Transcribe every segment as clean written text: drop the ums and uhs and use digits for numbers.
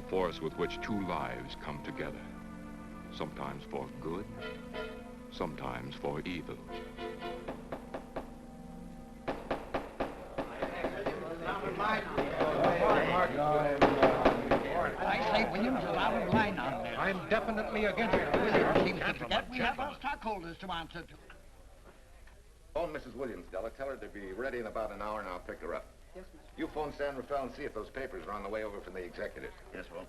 force with which two lives come together. Sometimes for good, sometimes for evil. I say Williams is out of line on this. I'm definitely against it. Williams seems to forget we have our stockholders to answer to. Phone Mrs. Williams, Della. Tell her to be ready in about an hour and I'll pick her up. Yes, Mr. You phone San Rafael and see if those papers are on the way over from the executive. Yes, Walt.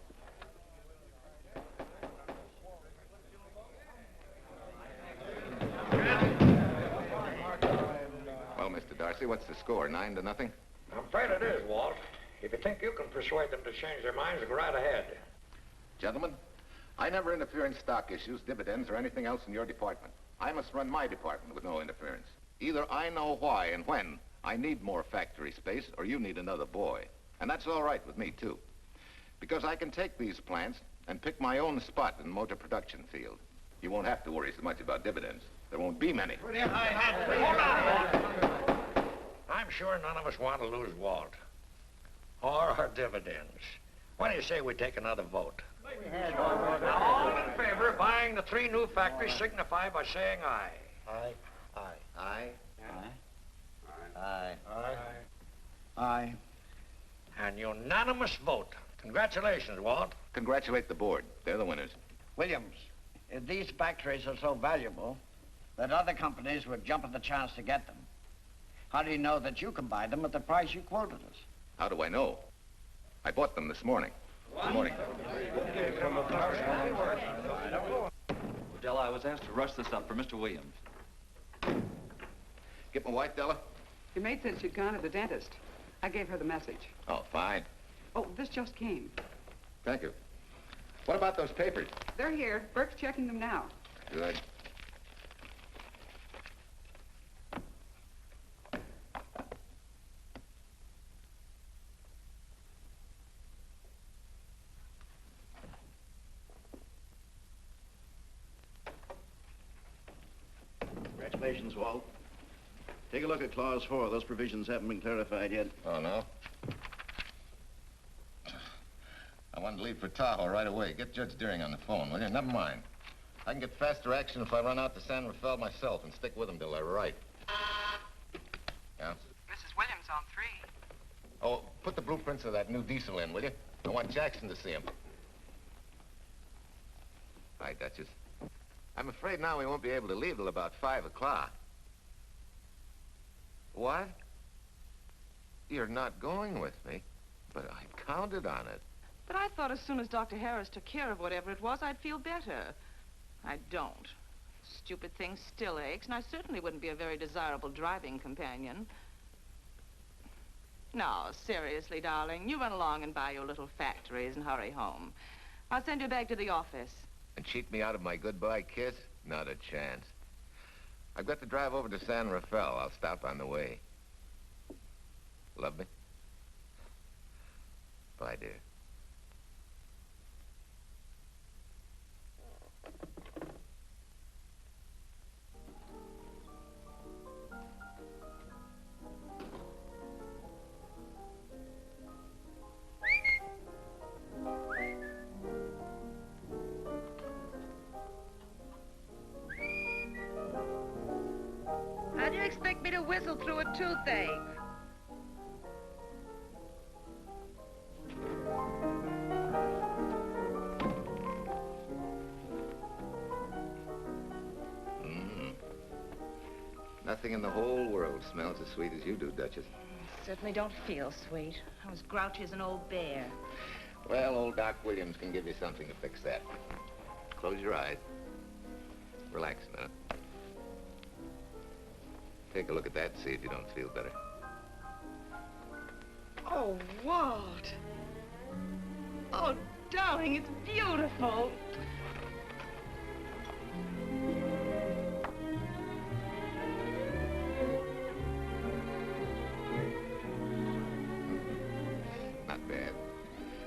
Well, Mr. Darcy, what's the score? 9-0? I'm afraid it is, Walt. If you think you can persuade them to change their minds, go right ahead. Gentlemen, I never interfere in stock issues, dividends, or anything else in your department. I must run my department with no interference. Either I know why and when I need more factory space, or you need another boy. And that's all right with me, too. Because I can take these plants and pick my own spot in the motor production field. You won't have to worry so much about dividends. There won't be many. Hold on. I'm sure none of us want to lose Walt. Or our dividends. Why do you say we take another vote? Now, all in favor of buying the 3 new factories signify by saying aye. Aye. Aye. Aye? Aye. Aye. Aye. Aye. An unanimous vote. Congratulations, Walt. Congratulate the board. They're the winners. Williams, if these factories are so valuable that other companies would jump at the chance to get them, how do you know that you can buy them at the price you quoted us? How do I know? I bought them this morning. Good morning. Della, I was asked to rush this up for Mr. Williams. Get my wife, Della? Your maid said she'd gone to the dentist. I gave her the message. Oh, fine. Oh, this just came. Thank you. What about those papers? They're here. Burke's checking them now. Good. Congratulations, Walt. Take a look at Clause 4. Those provisions haven't been clarified yet. Oh, no? I wanted to leave for Tahoe right away. Get Judge Deering on the phone, will you? Never mind. I can get faster action if I run out to San Rafael myself and stick with them till they're right. Yeah? Mrs. Williams on 3. Oh, put the blueprints of that new diesel in, will you? I want Jackson to see him. Hi, Duchess. I'm afraid now we won't be able to leave till about 5 o'clock. What? You're not going with me, but I counted on it. But I thought as soon as Dr. Harris took care of whatever it was, I'd feel better. I don't. Stupid thing still aches, and I certainly wouldn't be a very desirable driving companion. No, seriously, darling, you run along and buy your little factories and hurry home. I'll send you back to the office. And cheat me out of my goodbye kiss? Not a chance. I've got to drive over to San Rafael. I'll stop on the way. Love me? Bye, dear. How do you expect me to whistle through a toothache? Nothing in the whole world smells as sweet as you do, Duchess. Certainly don't feel sweet. I was grouchy as an old bear. Well, old Doc Williams can give you something to fix that. Close your eyes. Relax a minute. Take a look at that and see if you don't feel better. Oh, Walt. Oh, darling, it's beautiful. Not bad.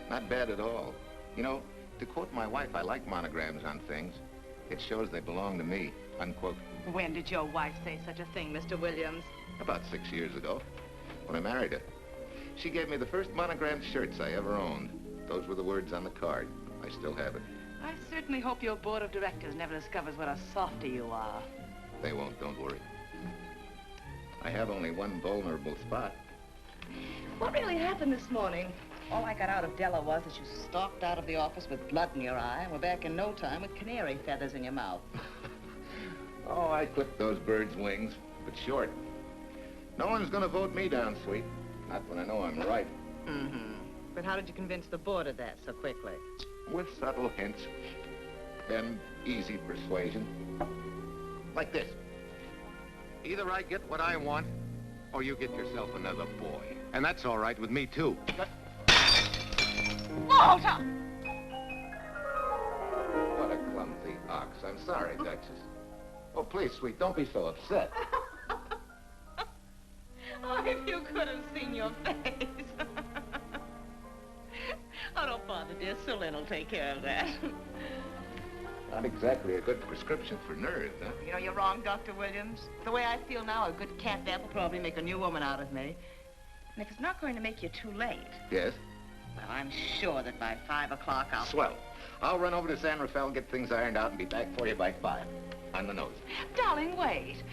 Not bad at all. You know, to quote my wife, I like monograms on things. It shows they belong to me, unquote. When did your wife say such a thing, Mr. Williams? About 6 years ago, when I married her. She gave me the first monogrammed shirts I ever owned. Those were the words on the card. I still have it. I certainly hope your board of directors never discovers what a softy you are. They won't, don't worry. I have only one vulnerable spot. What really happened this morning? All I got out of Della was that you stalked out of the office with blood in your eye and were back in no time with canary feathers in your mouth. Oh, I clipped those birds' wings, but short. No one's gonna vote me down, sweet. Not when I know I'm right. Mm-hmm. But how did you convince the board of that so quickly? With subtle hints and easy persuasion. Like this. Either I get what I want, or you get yourself another boy. And that's all right with me, too. Walter! What a clumsy ox. I'm sorry, Duchess. Oh, please, sweet, don't be so upset. Oh, if you could have seen your face. Oh, don't bother, dear. Sulin will take care of that. Not exactly a good prescription for nerves, huh? You know, you're wrong, Dr. Williams. The way I feel now, a good catnap will probably make a new woman out of me. And if it's not going to make you too late... Yes? Well, I'm sure that by 5 o'clock I'll... Swell. I'll run over to San Rafael, get things ironed out, and be back for you by 5. On the nose. Darling, wait.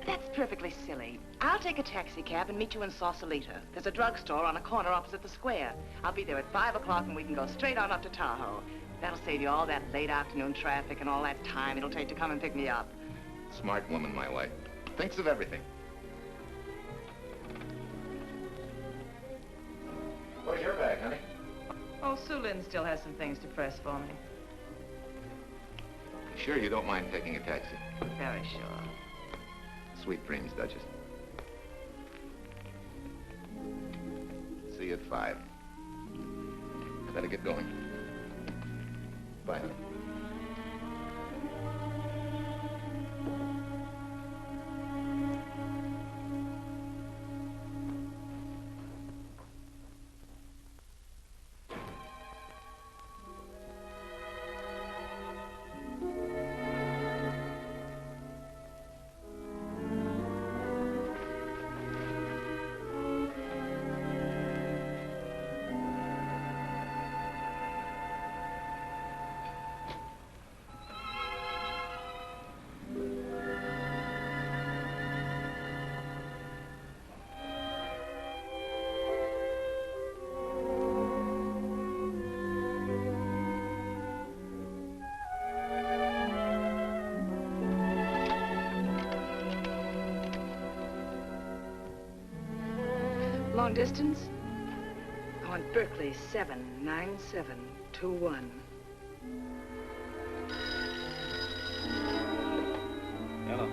That's perfectly silly. I'll take a taxi cab and meet you in Sausalito. There's a drugstore on a corner opposite the square. I'll be there at 5 o'clock and we can go straight on up to Tahoe. That'll save you all that late afternoon traffic and all that time it'll take to come and pick me up. Smart woman, my wife. Thinks of everything. Where's your bag, honey? Oh, Sue Lynn still has some things to press for me. Sure you don't mind taking a taxi? Very sure. Sweet dreams, Duchess. See you at 5. I better get going. Bye, honey. Long distance? I want Berkeley 79721. Hello.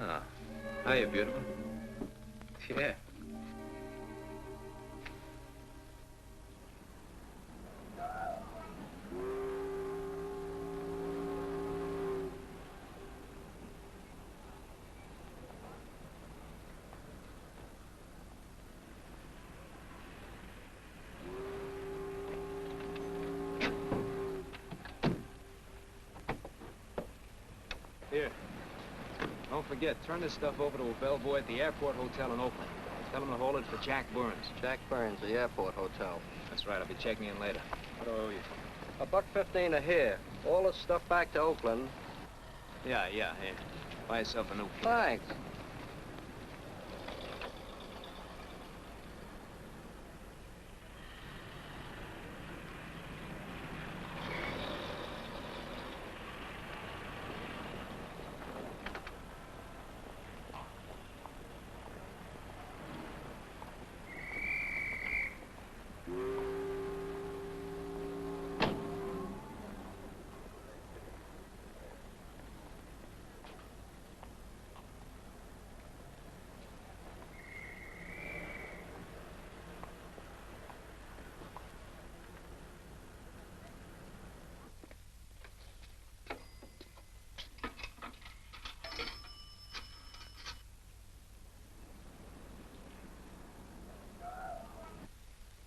Ah, hiya, beautiful. Yeah. Here. Don't forget, turn this stuff over to a bellboy at the airport hotel in Oakland. Tell him to hold it for Jack Burns. Jack Burns, the airport hotel. That's right, I'll be checking in later. What do I owe you? $1.15 a here. All the stuff back to Oakland. Yeah, here. Buy yourself a new key. Thanks.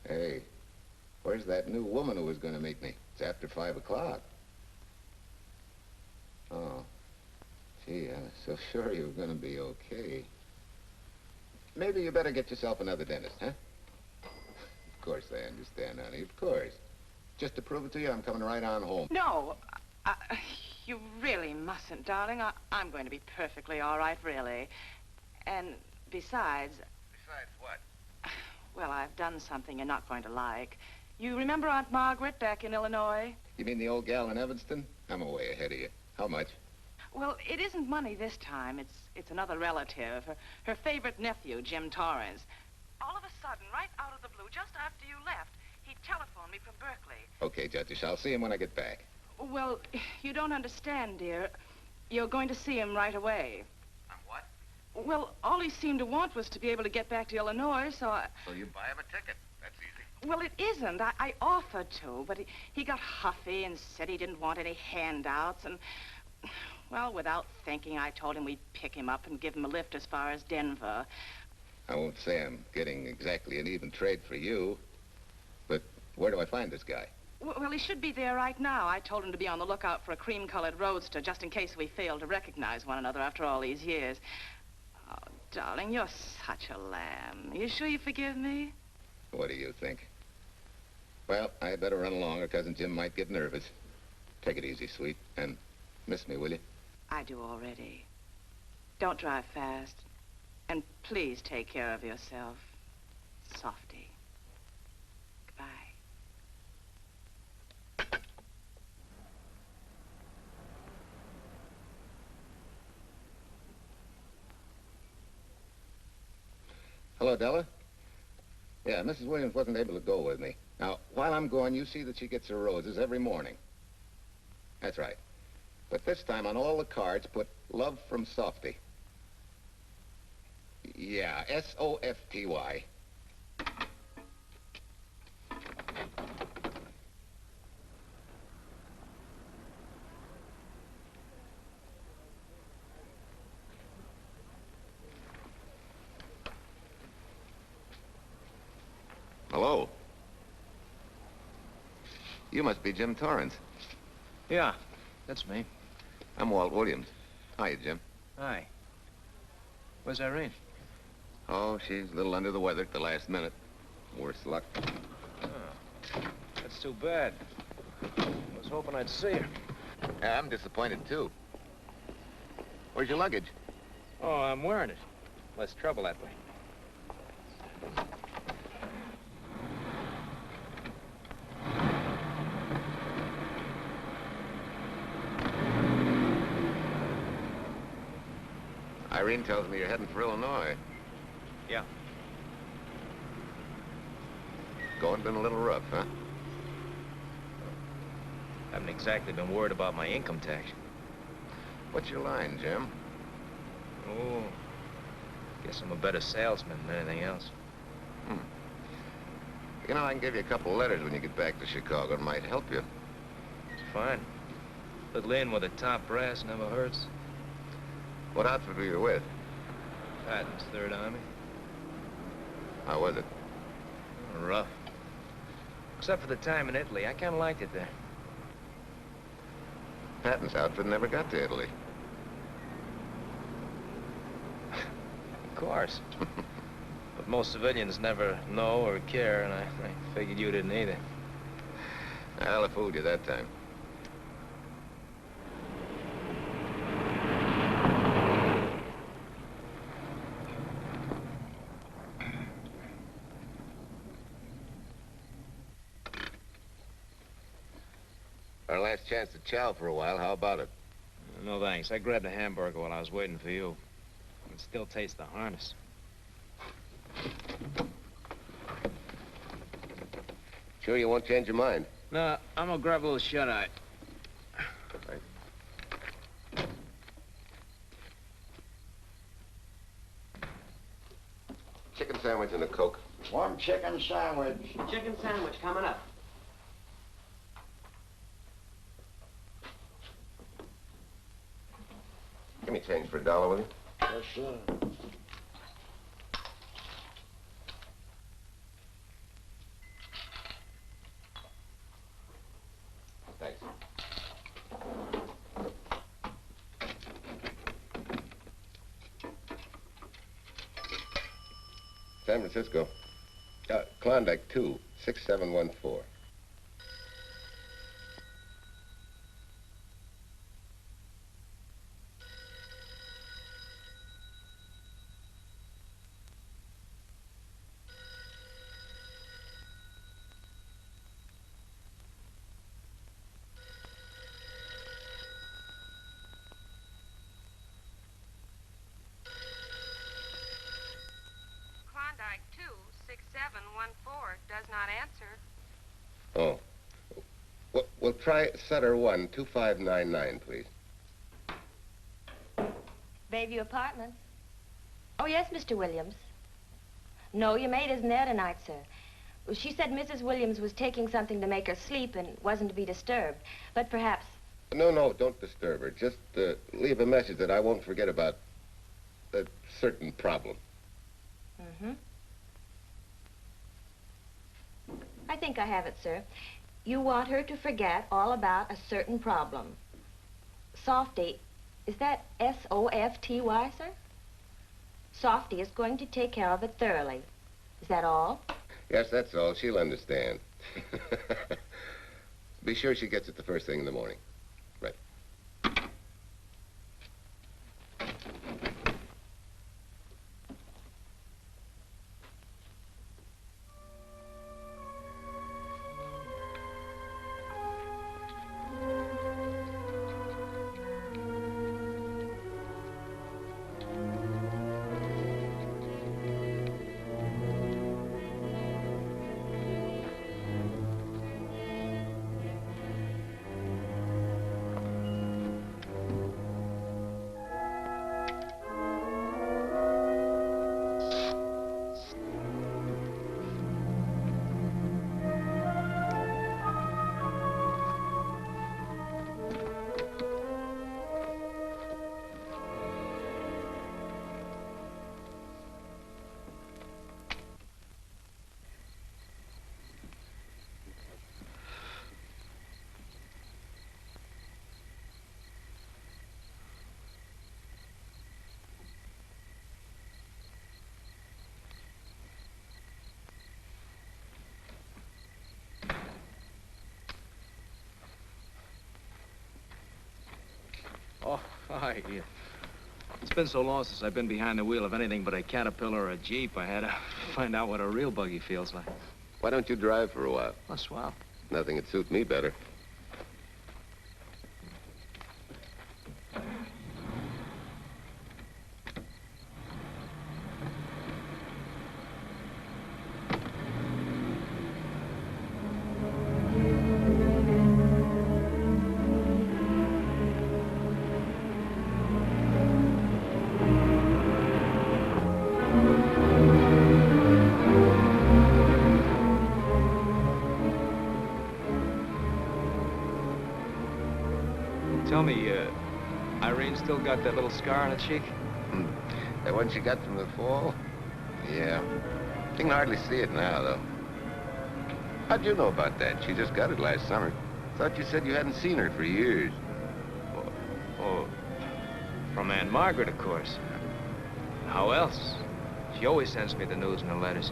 Hey, where's that new woman who was going to meet me? It's after 5 o'clock. Oh, gee, I was so sure you were going to be okay. Maybe you better get yourself another dentist, huh? Of course I understand, honey, of course. Just to prove it to you, I'm coming right on home. No, you really mustn't, darling. I'm going to be perfectly all right, really. And besides... Besides what? Well, I've done something you're not going to like. You remember Aunt Margaret back in Illinois? You mean the old gal in Evanston? I'm way ahead of you. How much? Well, it isn't money this time. It's another relative. Her favorite nephew, Jim Torrance. All of a sudden, right out of the blue, just after you left, he telephoned me from Berkeley. Okay, Judge, I'll see him when I get back. Well, you don't understand, dear. You're going to see him right away. I'm what? Well, all he seemed to want was to be able to get back to Illinois, so I... So you buy him a ticket. That's easy. Well, it isn't. I offered to, but he got huffy and said he didn't want any handouts, and... Well, without thinking, I told him we'd pick him up and give him a lift as far as Denver. I won't say I'm getting exactly an even trade for you, but where do I find this guy? Well, he should be there right now. I told him to be on the lookout for a cream-colored roadster, just in case we failed to recognize one another after all these years. Oh, darling, you're such a lamb. You sure you forgive me? What do you think? Well, I better run along or Cousin Jim might get nervous. Take it easy, sweet, and miss me, will you? I do already. Don't drive fast. And please take care of yourself. Softy. Goodbye. Hello, Della? Yeah, Mrs. Williams wasn't able to go with me. Now, while I'm gone, you see that she gets her roses every morning. That's right. But this time on all the cards, put love from Softy. Yeah, S-O-F-T-Y. Hello. You must be Jim Torrance. Yeah, that's me. I'm Walt Williams. Hiya, Jim. Hi. Where's Irene? Oh, she's a little under the weather at the last minute. Worse luck. Oh, that's too bad. I was hoping I'd see her. Yeah, I'm disappointed, too. Where's your luggage? Oh, I'm wearing it. Less trouble that way. Irene tells me you're heading for Illinois. Yeah. Going been a little rough, huh? Haven't exactly been worried about my income tax. What's your line, Jim? Oh, guess I'm a better salesman than anything else. You know, I can give you a couple of letters when you get back to Chicago. It might help you. It's fine. Little in with the top brass never hurts. What outfit were you with? Patton's Third Army. How was it? Rough. Except for the time in Italy. I kind of liked it there. Patton's outfit never got to Italy. Of course. But most civilians never know or care, and I figured you didn't either. Well, I fooled you that time. Our last chance to chow for a while. How about it? No, thanks. I grabbed a hamburger while I was waiting for you. I can still taste the harness. Sure you won't change your mind? No, I'm gonna grab a little shut-eye. Thanks. Chicken sandwich and a Coke. One chicken sandwich. Chicken sandwich coming up. Give me change for $1, will you? Yes, sir. Thanks. San Francisco. Klondike, 2. 6714. Klondike 26714 does not answer. Oh. We'll try Sutter 1, 2599, please. Bayview Apartments. Oh, yes, Mr. Williams. No, your maid isn't there tonight, sir. Well, she said Mrs. Williams was taking something to make her sleep and wasn't to be disturbed. But perhaps... No, don't disturb her. Just leave a message that I won't forget about a certain problem. Mm-hmm. I think I have it, sir. You want her to forget all about a certain problem. Softy, is that S-O-F-T-Y, sir? Softy is going to take care of it thoroughly. Is that all? Yes, that's all. She'll understand. Be sure she gets it the first thing in the morning. Right. Oh, hi. It's been so long since I've been behind the wheel of anything but a Caterpillar or a Jeep. I had to find out what a real buggy feels like. Why don't you drive for a while? Oh, swell. Nothing would suit me better. Tell me, Irene still got that little scar on her cheek? That one she got from the fall? Yeah. You can hardly see it now, though. How'd you know about that? She just got it last summer. Thought you said you hadn't seen her for years. Oh, from Aunt Margaret, of course. How else? She always sends me the news in her letters.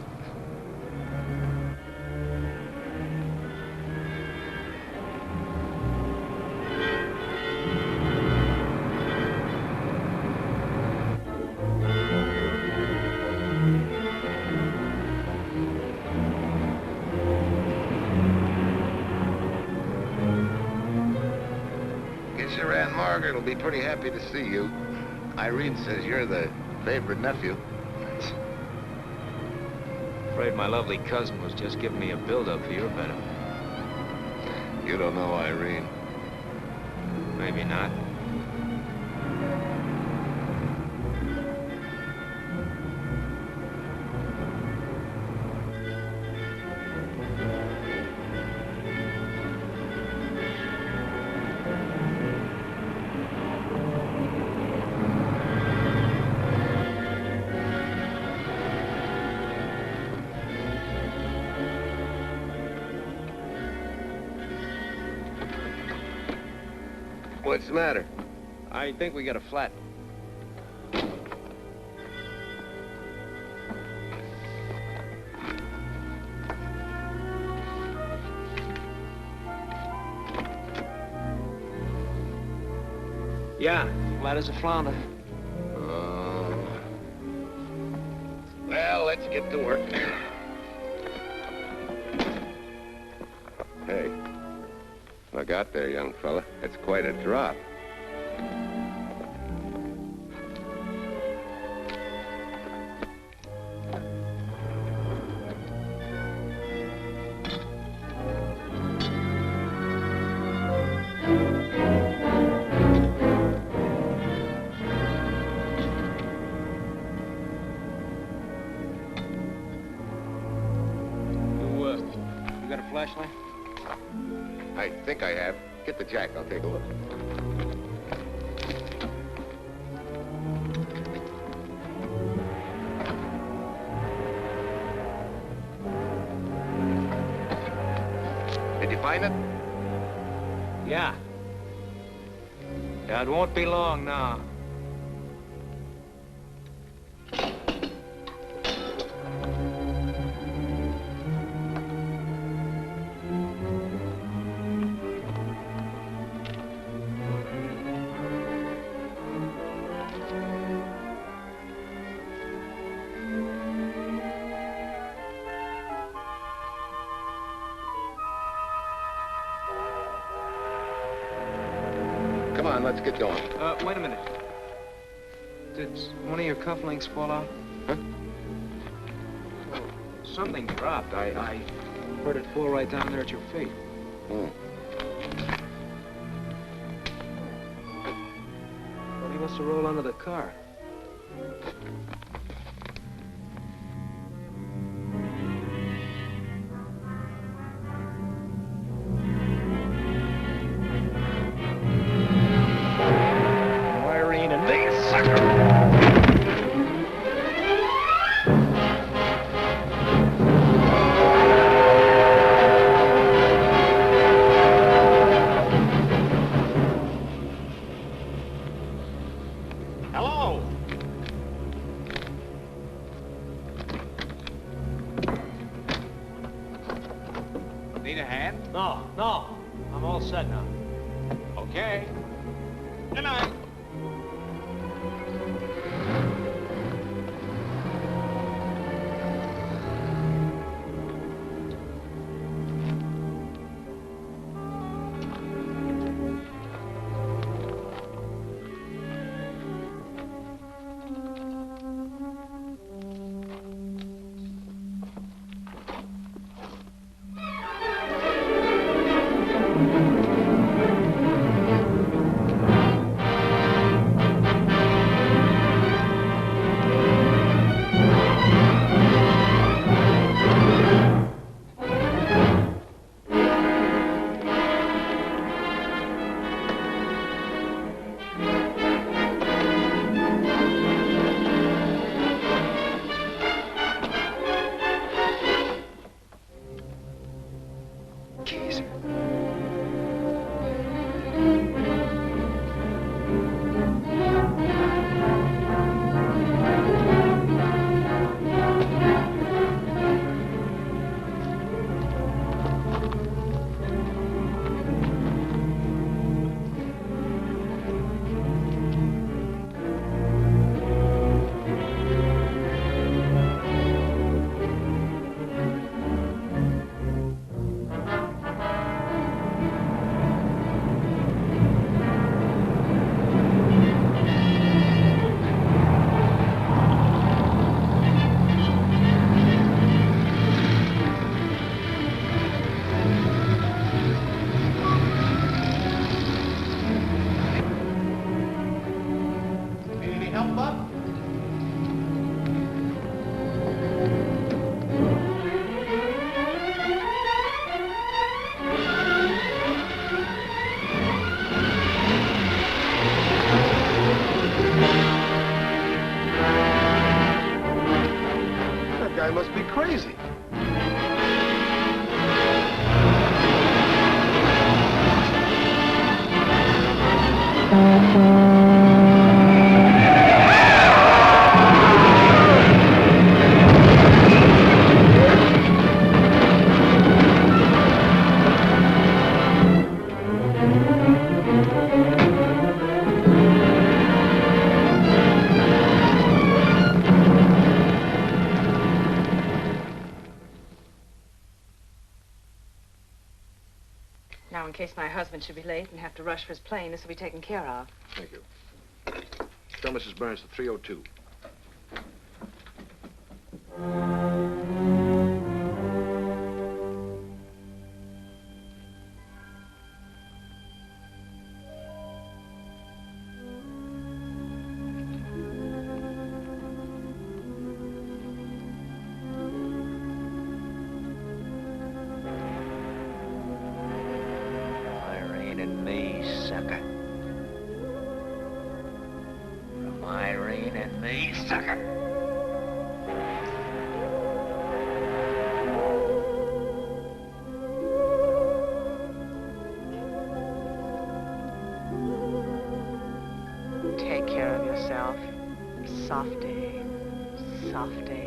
Margaret will be pretty happy to see you. Irene says you're the favorite nephew. Afraid my lovely cousin was just giving me a build-up for your benefit. You don't know Irene. Maybe not. What's the matter? I think we got a flat. Yeah, flat as a flounder. Well, let's get to work. Hey, look out there, young fella. That's quite a drop. You got a flashlight? I think I have. Get the jack. I'll take a look. Did you find it? Yeah. Yeah, it won't be long now. Come on, let's get going. Wait a minute. Did one of your cufflinks fall out? Huh? Oh, something dropped. I heard it fall right down there at your feet. Hmm. Well, he must have rolled under the car. Irene and me, sucker! Hello. Need a hand? No. I'm all set now. Okay. Good night. That guy must be crazy. case my husband should be late and have to rush for his plane. This will be taken care of. Thank you. Tell Mrs. Burns the 302. Irene and me, sucker. From Irene and me, sucker. Take care of yourself. Softy. Softy.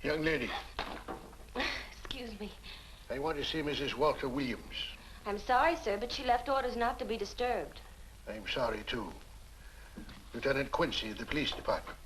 Young lady, Excuse me. I want to see Mrs. Walter Williams. I'm sorry, sir, but she left orders not to be disturbed. I'm sorry, too. Lieutenant Quincy of the police department.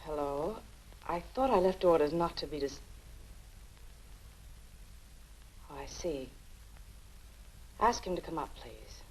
Hello? I thought I left orders not to be Oh, I see. Ask him to come up, please.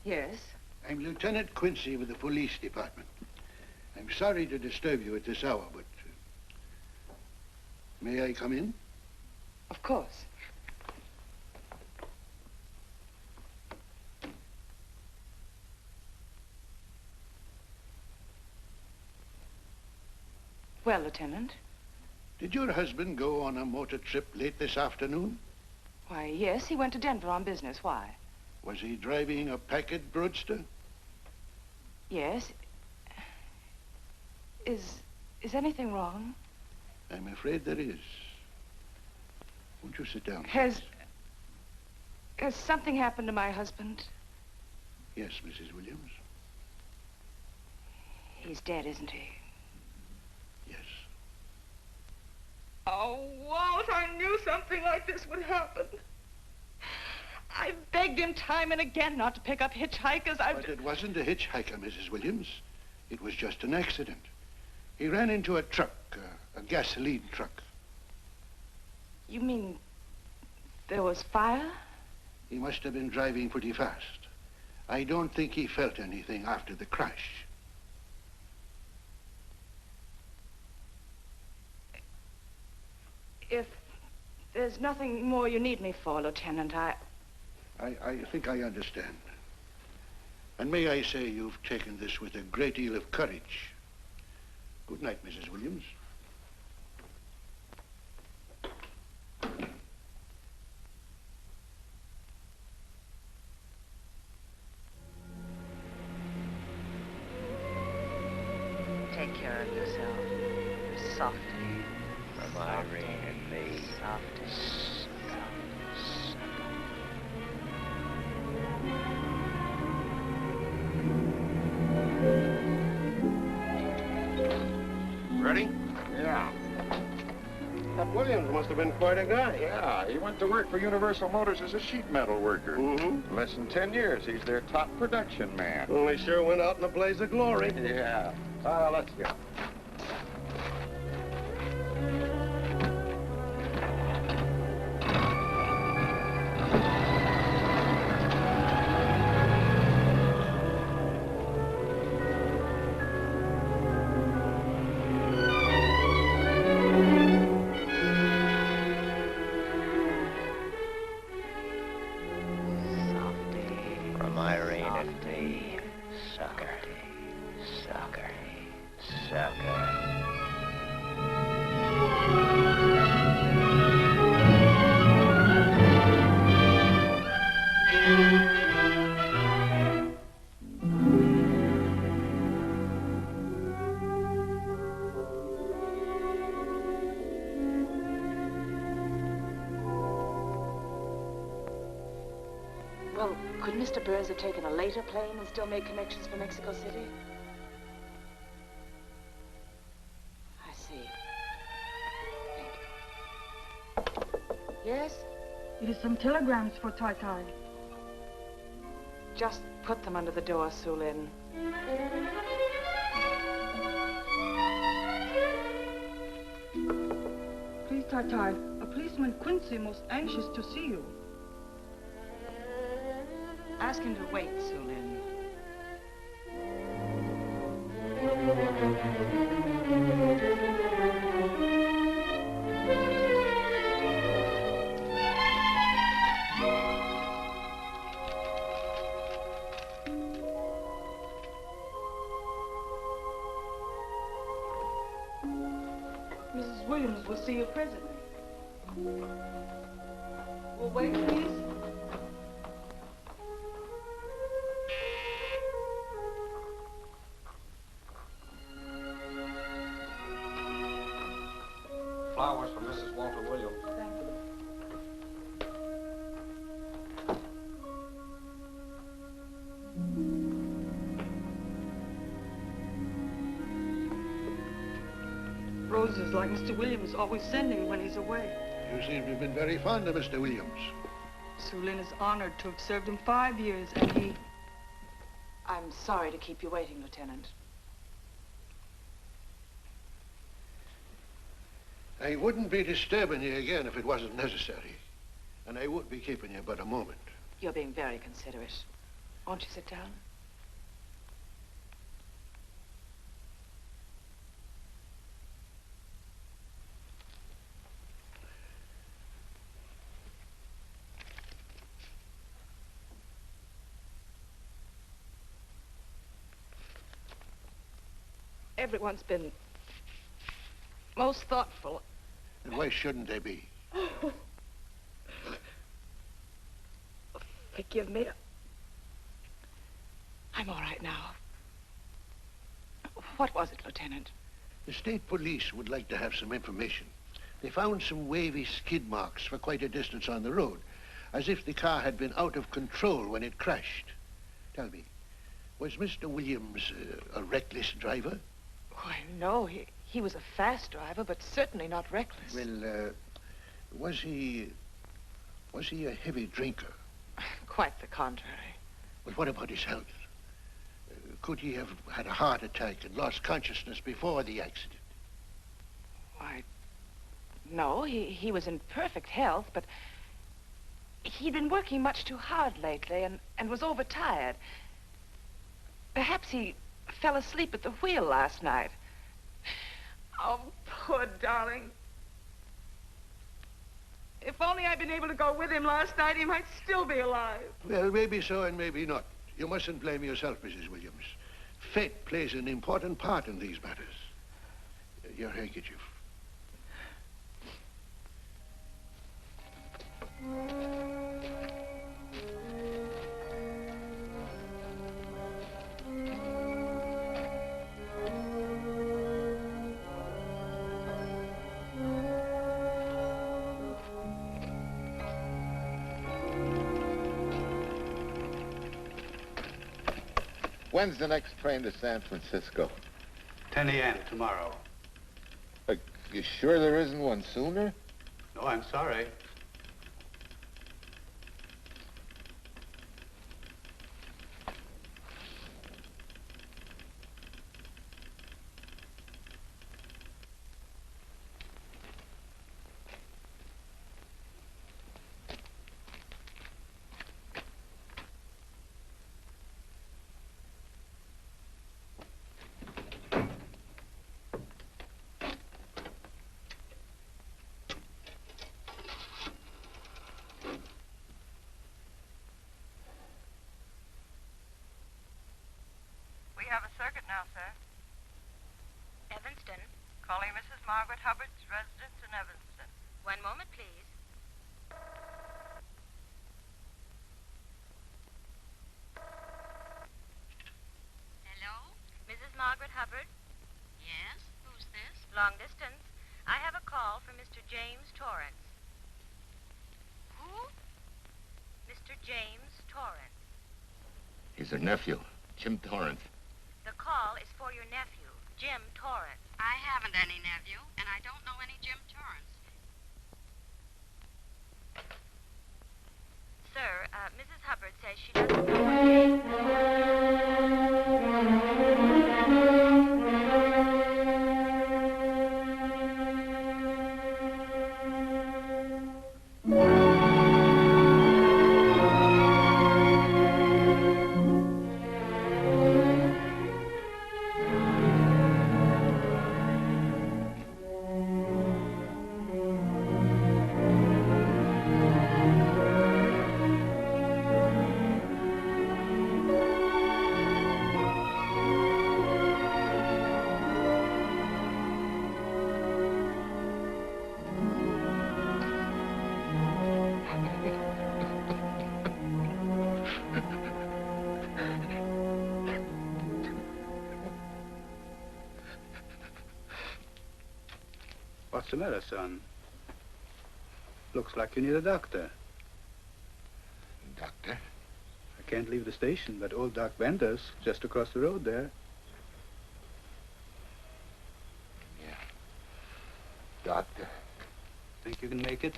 Yes? I'm Lieutenant Quincy with the police department. I'm sorry to disturb you at this hour, but... may I come in? Of course. Well, Lieutenant? Did your husband go on a motor trip late this afternoon? Why, yes, he went to Denver on business. Why? Was he driving a packet roadster? Yes. Is anything wrong? I'm afraid there is. Won't you sit down? Has something happened to my husband? Yes, Mrs. Williams. He's dead, isn't he? Yes. Oh, Walt, I knew something like this would happen. I begged him time and again not to pick up hitchhikers. But it wasn't a hitchhiker, Mrs. Williams. It was just an accident. He ran into a truck, a gasoline truck. You mean there was fire? He must have been driving pretty fast. I don't think he felt anything after the crash. If there's nothing more you need me for, Lieutenant, I think I understand. And may I say you've taken this with a great deal of courage. Good night, Mrs. Williams. Take care of yourself. Softly. From Irene and me. Softly. Ready? Yeah. That Williams must have been quite a guy. Yeah, he went to work for Universal Motors as a sheet metal worker. Mm-hmm. Less than 10 years, he's their top production man. Well, he sure went out in a blaze of glory. Yeah. Let's go. From Irene and me. Sucker. Sucker. Sucker. Well, could Mr. Burns have taken a later plane and still made connections for Mexico City? I see. Thank you. Yes? It is some telegrams for Tai. Just put them under the door, Sulin. Please, Tai, a policeman Quincy most anxious to see you. Ask him to wait, Sulin. Mrs. Williams will see you presently. Well, wait, please. Flowers for Mrs. Walter Williams. Thank you. Roses like Mr. Williams always sending when he's away. You seem to have been very fond of Mr. Williams. Sulin is honored to have served him 5 years, and he... I'm sorry to keep you waiting, Lieutenant. I wouldn't be disturbing you again if it wasn't necessary. And I would be keeping you but a moment. You're being very considerate. Won't you sit down? Everyone's been most thoughtful. And why shouldn't they be? Forgive me. I'm all right now. What was it, Lieutenant? The state police would like to have some information. They found some wavy skid marks for quite a distance on the road, as if the car had been out of control when it crashed. Tell me, was Mr. Williams a reckless driver? Why, no, he was a fast driver, but certainly not reckless. Well, was he a heavy drinker? Quite the contrary. Well, what about his health? Could he have had a heart attack and lost consciousness before the accident? Why, no, he was in perfect health, but he'd been working much too hard lately and was overtired. Perhaps he fell asleep at the wheel last night. Oh, poor darling. If only I'd been able to go with him last night, he might still be alive. Well, maybe so and maybe not. You mustn't blame yourself, Mrs. Williams. Fate plays an important part in these matters. Your handkerchief. When's the next train to San Francisco? 10 a.m. tomorrow. You sure there isn't one sooner? No, I'm sorry. We have a circuit now, sir. Evanston. Calling Mrs. Margaret Hubbard's residence in Evanston. One moment, please. Hello? Mrs. Margaret Hubbard? Yes? Who's this? Long distance. I have a call from Mr. James Torrance. Who? Mr. James Torrance. He's her nephew, Jim Torrance. The call is for your nephew, Jim Torrance. I haven't any nephew, and I don't know any Jim Torrance. Sir, Mrs. Hubbard says she doesn't know What's the matter, son? Looks like you need a doctor. Doctor? I can't leave the station, but old Doc Bender's just across the road there. Yeah. Doctor? Think you can make it?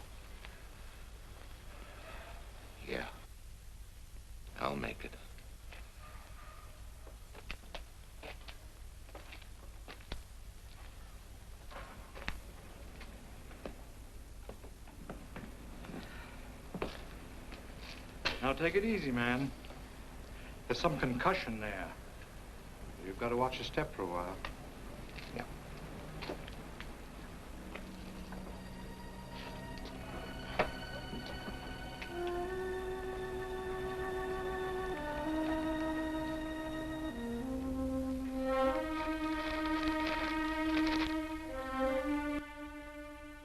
Yeah. I'll make it. Now take it easy, man. There's some concussion there. You've got to watch your step for a while. Yeah.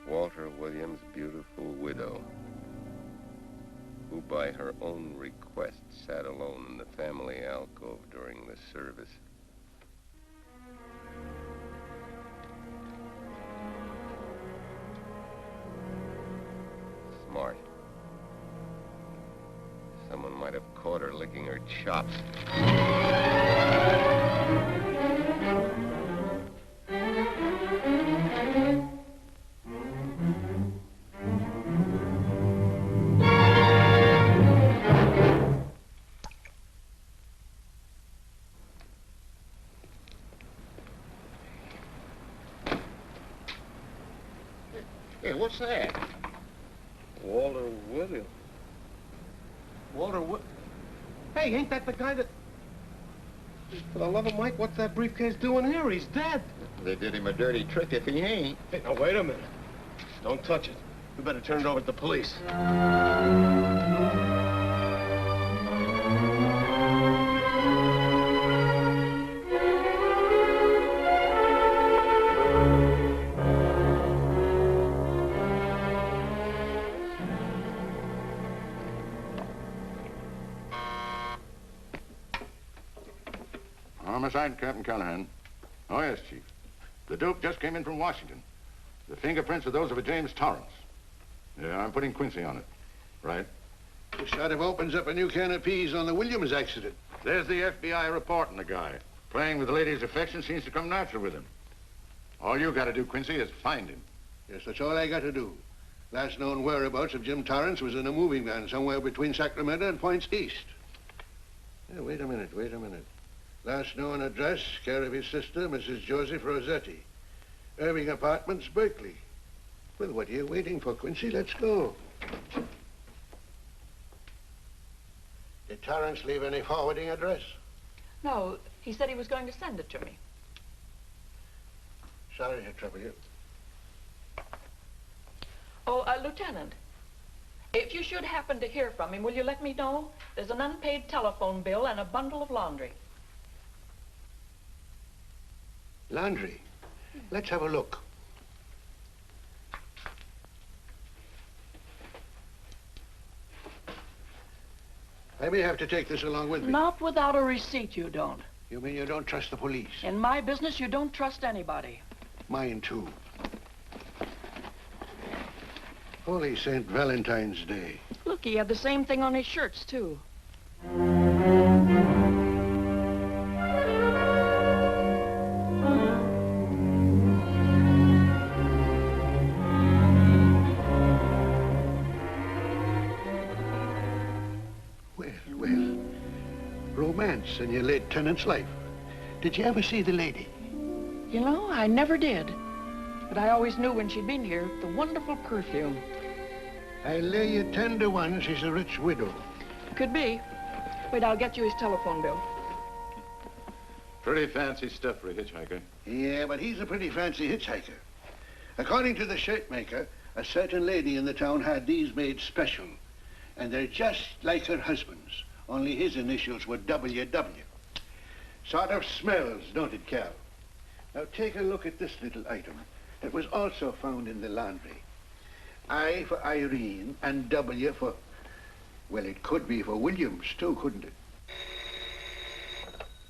Walter Williams' beautiful widow, who by her own request sat alone in the family alcove during the service. Smart. Someone might have caught her licking her chops. Hey, what's that? Walter Williams. Walter Hey, ain't that the guy that... For the love of Mike, what's that briefcase doing here? He's dead. They did him a dirty trick if he ain't. Hey, now, wait a minute. Don't touch it. We better turn it over to the police. Homicide, Captain Callahan. Oh, yes, Chief. The dope just came in from Washington. The fingerprints are those of a James Torrance. Yeah, I'm putting Quincy on it. Right. This sort of opens up a new can of peas on the Williams accident. There's the FBI reporting the guy. Playing with the lady's affection seems to come natural with him. All you got to do, Quincy, is find him. Yes, that's all I got to do. Last known whereabouts of Jim Torrance was in a moving van somewhere between Sacramento and Points East. Yeah, wait a minute. Last known address, care of his sister, Mrs. Joseph Rossetti. Irving Apartments, Berkeley. Well, what are you waiting for, Quincy? Let's go. Did Torrance leave any forwarding address? No, he said he was going to send it to me. Sorry to trouble you. Oh, Lieutenant, if you should happen to hear from him, will you let me know? There's an unpaid telephone bill and a bundle of laundry. Laundry? Let's have a look. I may have to take this along with me. Not without a receipt, you don't. You mean you don't trust the police? In my business, you don't trust anybody. Mine, too. Holy St. Valentine's Day. Look, he had the same thing on his shirts, too. Romance in your late tenant's life. Did you ever see the lady? You know, I never did. But I always knew when she'd been here, the wonderful perfume. I lay you 10 to 1 she's a rich widow. Could be. Wait, I'll get you his telephone bill. Pretty fancy stuff for a hitchhiker. Yeah, but he's a pretty fancy hitchhiker. According to the shirt maker, a certain lady in the town had these made special. And they're just like her husband's. Only his initials were WW. Sort of smells, don't it, Cal? Now take a look at this little item that was also found in the laundry. I for Irene and W for... Well, it could be for Williams, too, couldn't it?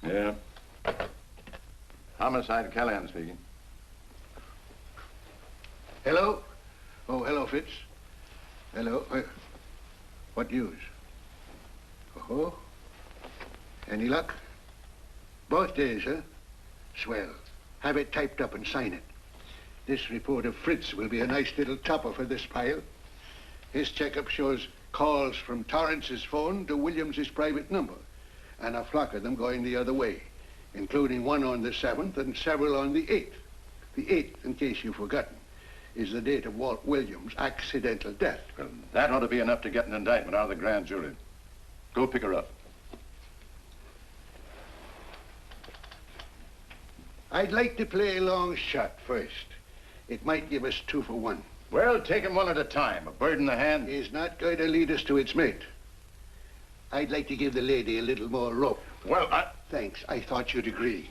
Yeah. Homicide, Callahan speaking. Hello? Oh, hello, Fitz. Hello. What news? Oh, any luck? Both days, huh? Swell. Have it typed up and sign it. This report of Fritz will be a nice little topper for this pile. His checkup shows calls from Torrance's phone to Williams's private number, and a flock of them going the other way, including one on the 7th and several on the 8th. The 8th, in case you've forgotten, is the date of Walt Williams' accidental death. Well, that ought to be enough to get an indictment out of the grand jury. Go pick her up. I'd like to play a long shot first. It might give us 2 for 1. Well, take 'em one at a time. A bird in the hand is not going to lead us to its mate. I'd like to give the lady a little more rope. Well, Thanks. I thought you'd agree.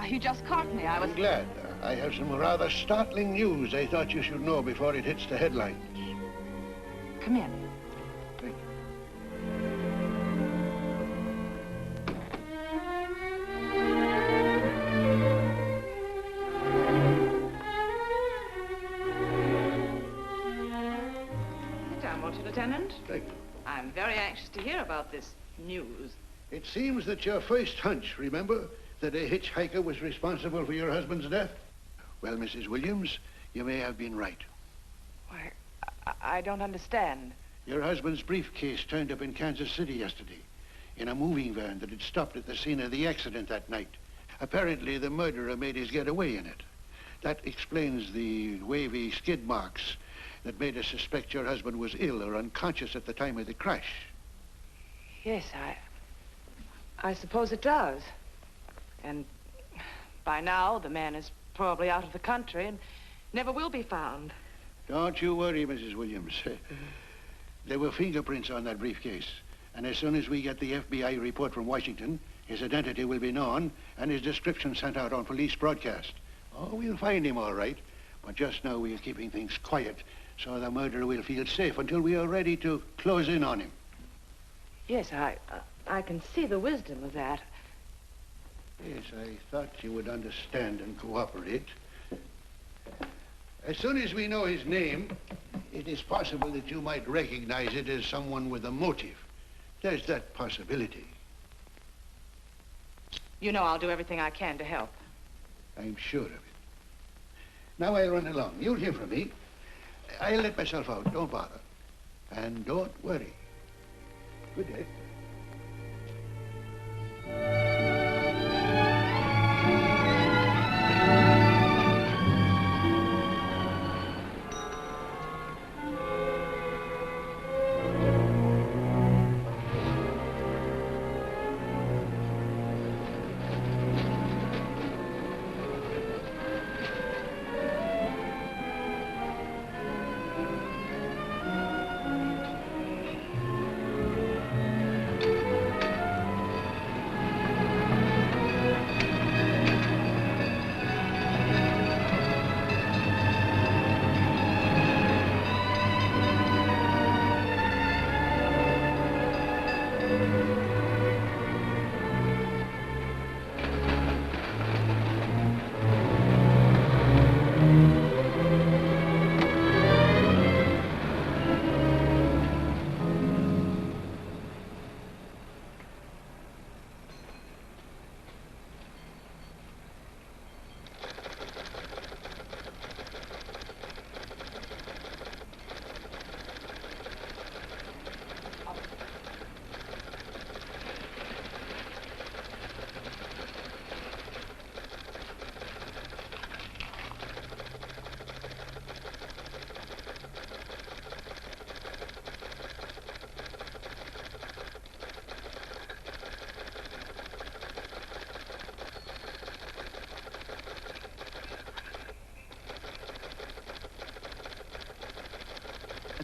You just caught me. I'm glad. I have some rather startling news I thought you should know before it hits the headlines. Come in. Thank Sit down, won't you, Lieutenant? Thank you. I'm very anxious to hear about this news. It seems that your first hunch, remember, that a hitchhiker was responsible for your husband's death? Well, Mrs. Williams, you may have been right. Why, I don't understand. Your husband's briefcase turned up in Kansas City yesterday in a moving van that had stopped at the scene of the accident that night. Apparently, the murderer made his getaway in it. That explains the wavy skid marks that made us suspect your husband was ill or unconscious at the time of the crash. Yes, I suppose it does. And by now, the man is probably out of the country and never will be found. Don't you worry, Mrs. Williams. There were fingerprints on that briefcase. And as soon as we get the FBI report from Washington, his identity will be known and his description sent out on police broadcast. Oh, we'll find him all right. But just now we are keeping things quiet so the murderer will feel safe until we are ready to close in on him. Yes, I can see the wisdom of that. Yes, I thought you would understand and cooperate. As soon as we know his name, it is possible that you might recognize it as someone with a motive. There's that possibility. You know I'll do everything I can to help. I'm sure of it. Now I'll run along. You'll hear from me. I'll let myself out. Don't bother. And don't worry. Good day.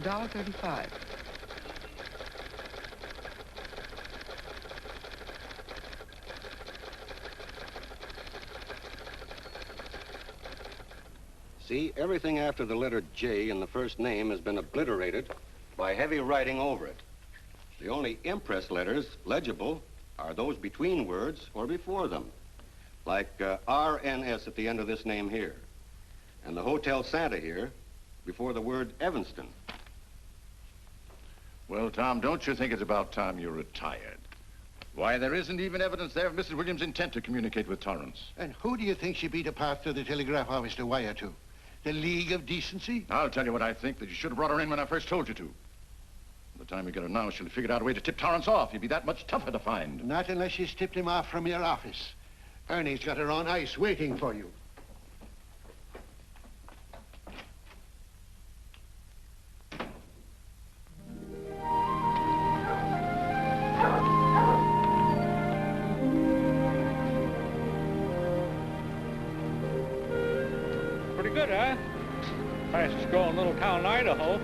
$1.35. See, everything after the letter J in the first name has been obliterated by heavy writing over it. The only impress letters legible are those between words or before them, like RNS at the end of this name here, and the Hotel Santa here before the word Evanston. Well, Tom, don't you think it's about time you retired? Why, there isn't even evidence there of Mrs. Williams' intent to communicate with Torrance. And who do you think she beat a path to the telegraph office to wire to? The League of Decency? I'll tell you what I think, that you should have brought her in when I first told you to. By the time we get her now, she'll have figured out a way to tip Torrance off. He'd be that much tougher to find. Not unless she's tipped him off from your office. Ernie's got her on ice waiting for you. Pretty good, huh? Fastest growing little town in Idaho.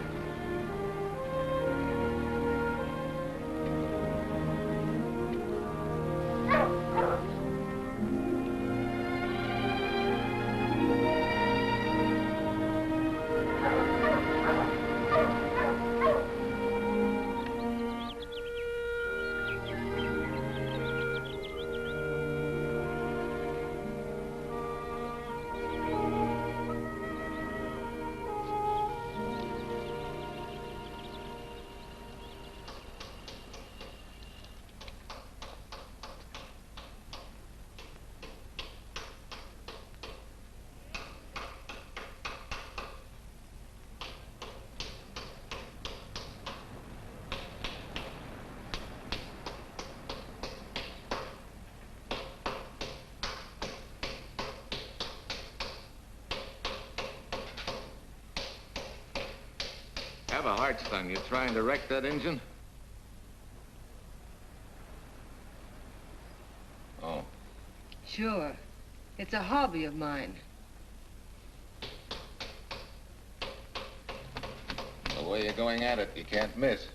Have a heart, son. You trying to wreck that engine? Oh. Sure. It's a hobby of mine. The way you're going at it, you can't miss.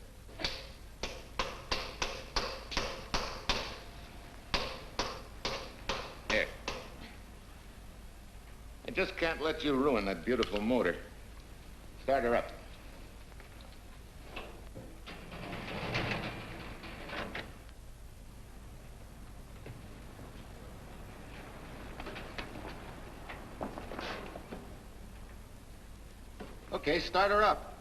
Here. I just can't let you ruin that beautiful motor. Start her up. Okay, start her up.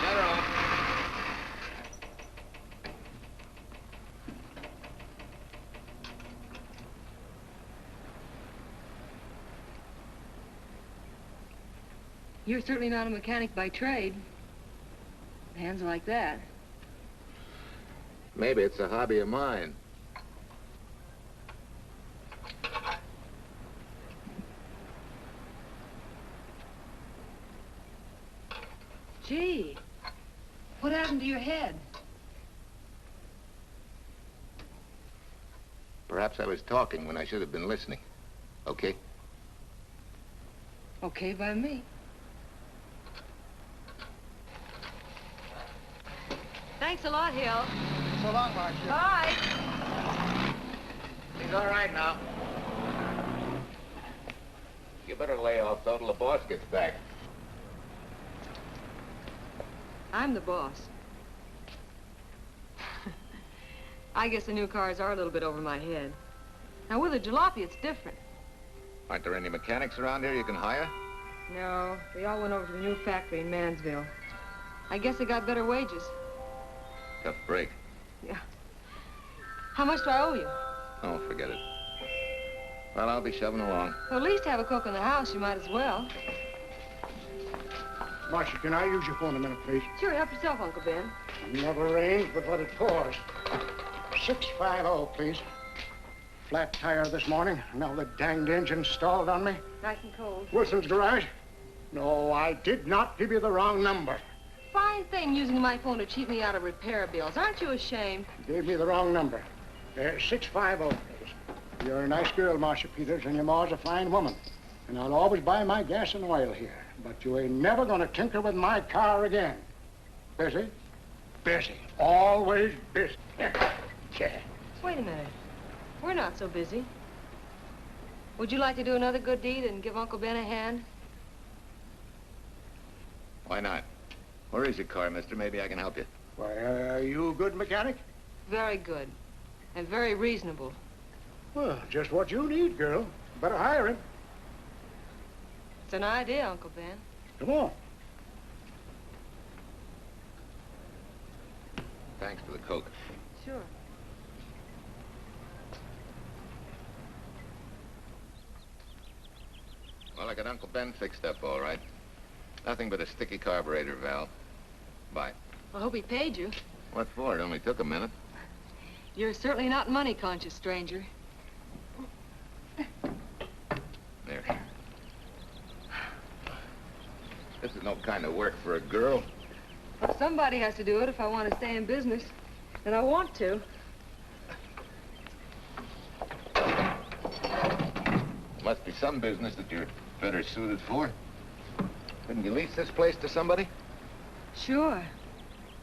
Shut her off. You're certainly not a mechanic by trade. Hands like that. Maybe it's a hobby of mine. Gee, what happened to your head? Perhaps I was talking when I should have been listening. Okay? Okay by me. Thanks a lot, Hill. So long, Marcia. Bye. He's all right now. You better lay off though till the boss gets back. I'm the boss. I guess the new cars are a little bit over my head. Now, with a jalopy, it's different. Aren't there any mechanics around here you can hire? No, they all went over to the new factory in Mansville. I guess they got better wages. Tough break. Yeah. How much do I owe you? Oh, forget it. Well, I'll be shoving along. Well, at least have a cook in the house. You might as well. Marcia, can I use your phone a minute, please? Sure, help yourself, Uncle Ben. Never rains but what it pours. 650, please. Flat tire this morning. Now the danged engine stalled on me. Nice and cold. Wilson's garage? No, I did not give you the wrong number. Fine thing using my phone to cheat me out of repair bills. Aren't you ashamed? You gave me the wrong number. 650, please. You're a nice girl, Marcia Peters, and your ma's a fine woman. And I'll always buy my gas and oil here. But you ain't never gonna tinker with my car again. Busy? Busy. Always busy. Yeah. Wait a minute. We're not so busy. Would you like to do another good deed and give Uncle Ben a hand? Why not? Where is your car, mister? Maybe I can help you. Why, are you a good mechanic? Very good. And very reasonable. Well, just what you need, girl. Better hire him. It's an idea, Uncle Ben. Come on. Thanks for the Coke. Sure. Well, I got Uncle Ben fixed up all right. Nothing but a sticky carburetor valve. Bye. I hope he paid you. What for? It only took a minute. You're certainly not money conscious, stranger. There. This is no kind of work for a girl. Well, somebody has to do it if I want to stay in business. And I want to. Must be some business that you're better suited for. Couldn't you lease this place to somebody? Sure.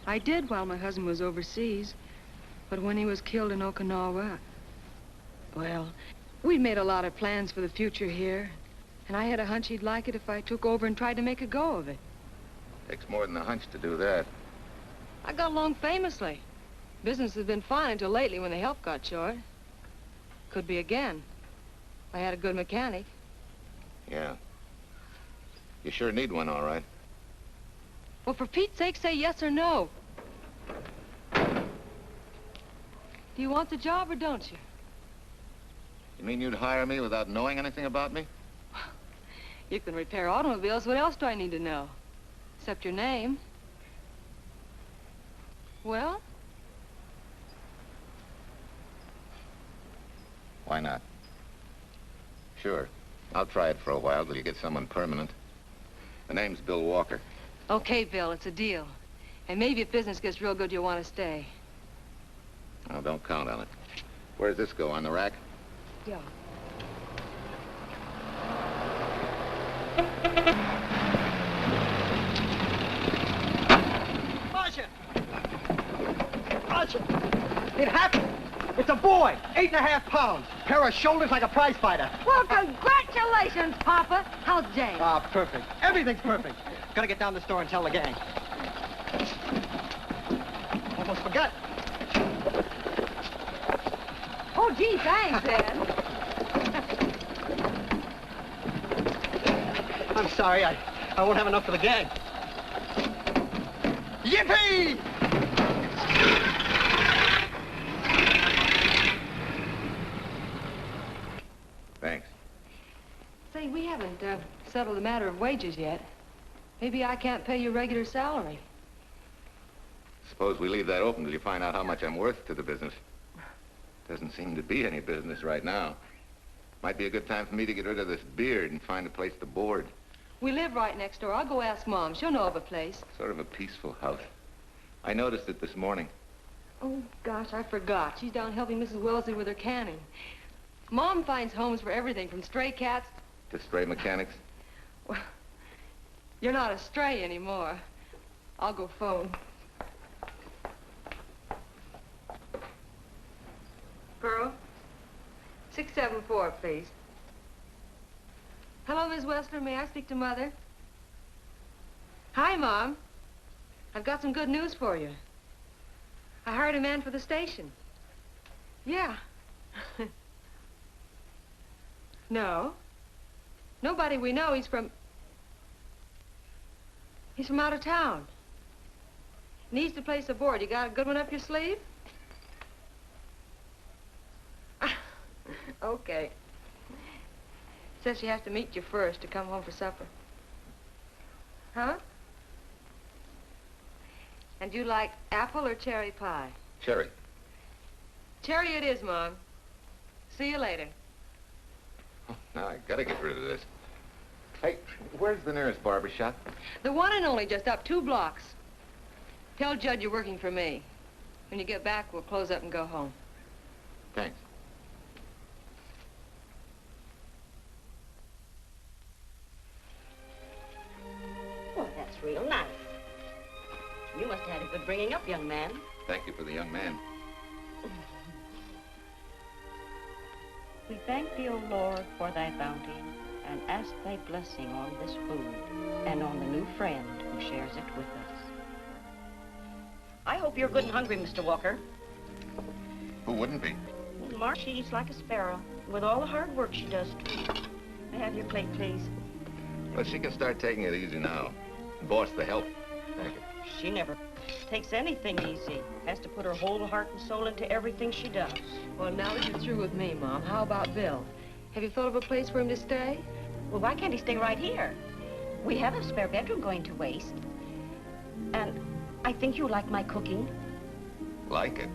I did while my husband was overseas. But when he was killed in Okinawa, well, we'd made a lot of plans for the future here. And I had a hunch he'd like it if I took over and tried to make a go of it. Takes more than a hunch to do that. I got along famously. Business has been fine until lately when the help got short. Could be again. I had a good mechanic. Yeah. You sure need one, all right. Well, for Pete's sake, say yes or no. Do you want the job or don't you? You mean you'd hire me without knowing anything about me? You can repair automobiles. What else do I need to know? Except your name. Well? Why not? Sure. I'll try it for a while till you get someone permanent. The name's Bill Walker. Okay, Bill, it's a deal. And maybe if business gets real good, you'll want to stay. Oh, don't count on it. Where does this go, on the rack? Yeah. Marcia! Marcia! It happened! It's a boy, 8.5 pounds. Pair of shoulders like a prize fighter. Well, congratulations, Papa. How's Jane? Ah, perfect. Everything's perfect. Gotta get down to the store and tell the gang. Almost forgot. Oh, gee, thanks, Ed. I'm sorry, I won't have enough for the gang. Yippee! Thanks. Say, we haven't settled the matter of wages yet. Maybe I can't pay you regular salary. Suppose we leave that open till you find out how much I'm worth to the business. Doesn't seem to be any business right now. Might be a good time for me to get rid of this beard and find a place to board. We live right next door. I'll go ask Mom. She'll know of a place. Sort of a peaceful house. I noticed it this morning. Oh, gosh, I forgot. She's down helping Mrs. Wellesley with her canning. Mom finds homes for everything from stray cats... To stray mechanics? Well, you're not a stray anymore. I'll go phone. Pearl, 674, please. Hello, Miss Wessler. May I speak to Mother? Hi, Mom. I've got some good news for you. I hired a man for the station. Yeah. No. Nobody we know. He's from out of town. Needs to place a board. You got a good one up your sleeve? Okay. Says she has to meet you first to come home for supper. Huh? And you like apple or cherry pie? Cherry. Cherry it is, Mom. See you later. Oh, now I gotta get rid of this. Hey, where's the nearest barber shop? The one and only, just up 2 blocks. Tell Judd you're working for me. When you get back, we'll close up and go home. Thanks. Well, that's real nice. You must have had a good bringing up, young man. Thank you for the young man. We thank thee, O Lord, for thy bounty, and ask thy blessing on this food and on the new friend who shares it with us. I hope you're good and hungry, Mr. Walker. Who wouldn't be? Mark, she eats like a sparrow, with all the hard work she does. May I have your plate, please? Well, she can start taking it easy now. Boss, the help. Thank you. She never takes anything easy. Has to put her whole heart and soul into everything she does. Well, now that you're through with me, Mom, how about Bill? Have you thought of a place for him to stay? Well, why can't he stay right here? We have a spare bedroom going to waste. And I think you like my cooking. Like it?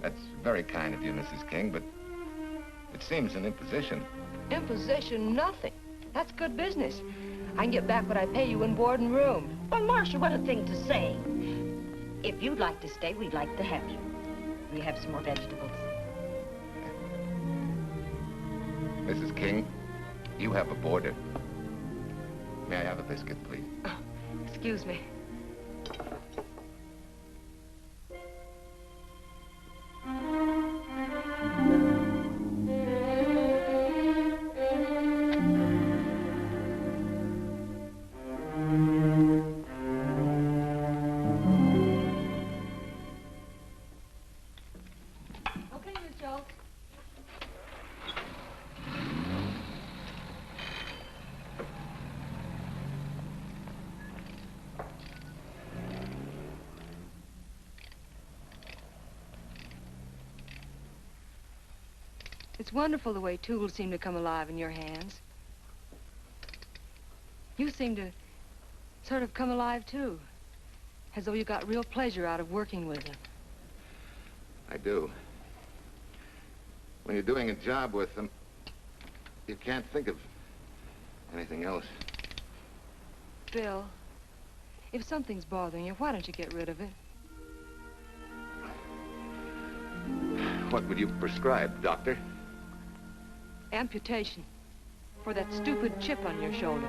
That's very kind of you, Mrs. King, but it seems an imposition. Imposition, nothing. That's good business. I can get back what I pay you in board and room. Well, Marcia, what a thing to say. If you'd like to stay, we'd like to have you. We have some more vegetables. Mrs. King, you have a boarder. May I have a biscuit, please? Oh, excuse me. It's wonderful the way tools seem to come alive in your hands. You seem to sort of come alive, too. As though you got real pleasure out of working with them. I do. When you're doing a job with them, you can't think of anything else. Bill, if something's bothering you, why don't you get rid of it? What would you prescribe, doctor? Amputation. For that stupid chip on your shoulder.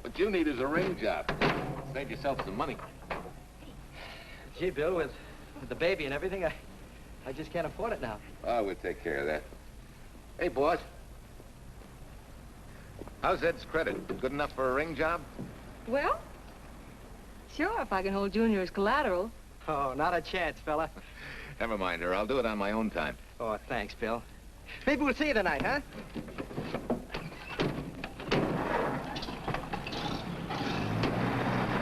What you need is a ring job. Save yourself some money. Gee, Bill, with the baby and everything, I just can't afford it now. Oh, we'll take care of that. Hey, boss. How's Ed's credit? Good enough for a ring job? Well, sure, if I can hold Junior as collateral. Oh, not a chance, fella. Never mind her. I'll do it on my own time. Oh, thanks, Bill. Maybe we'll see you tonight, huh?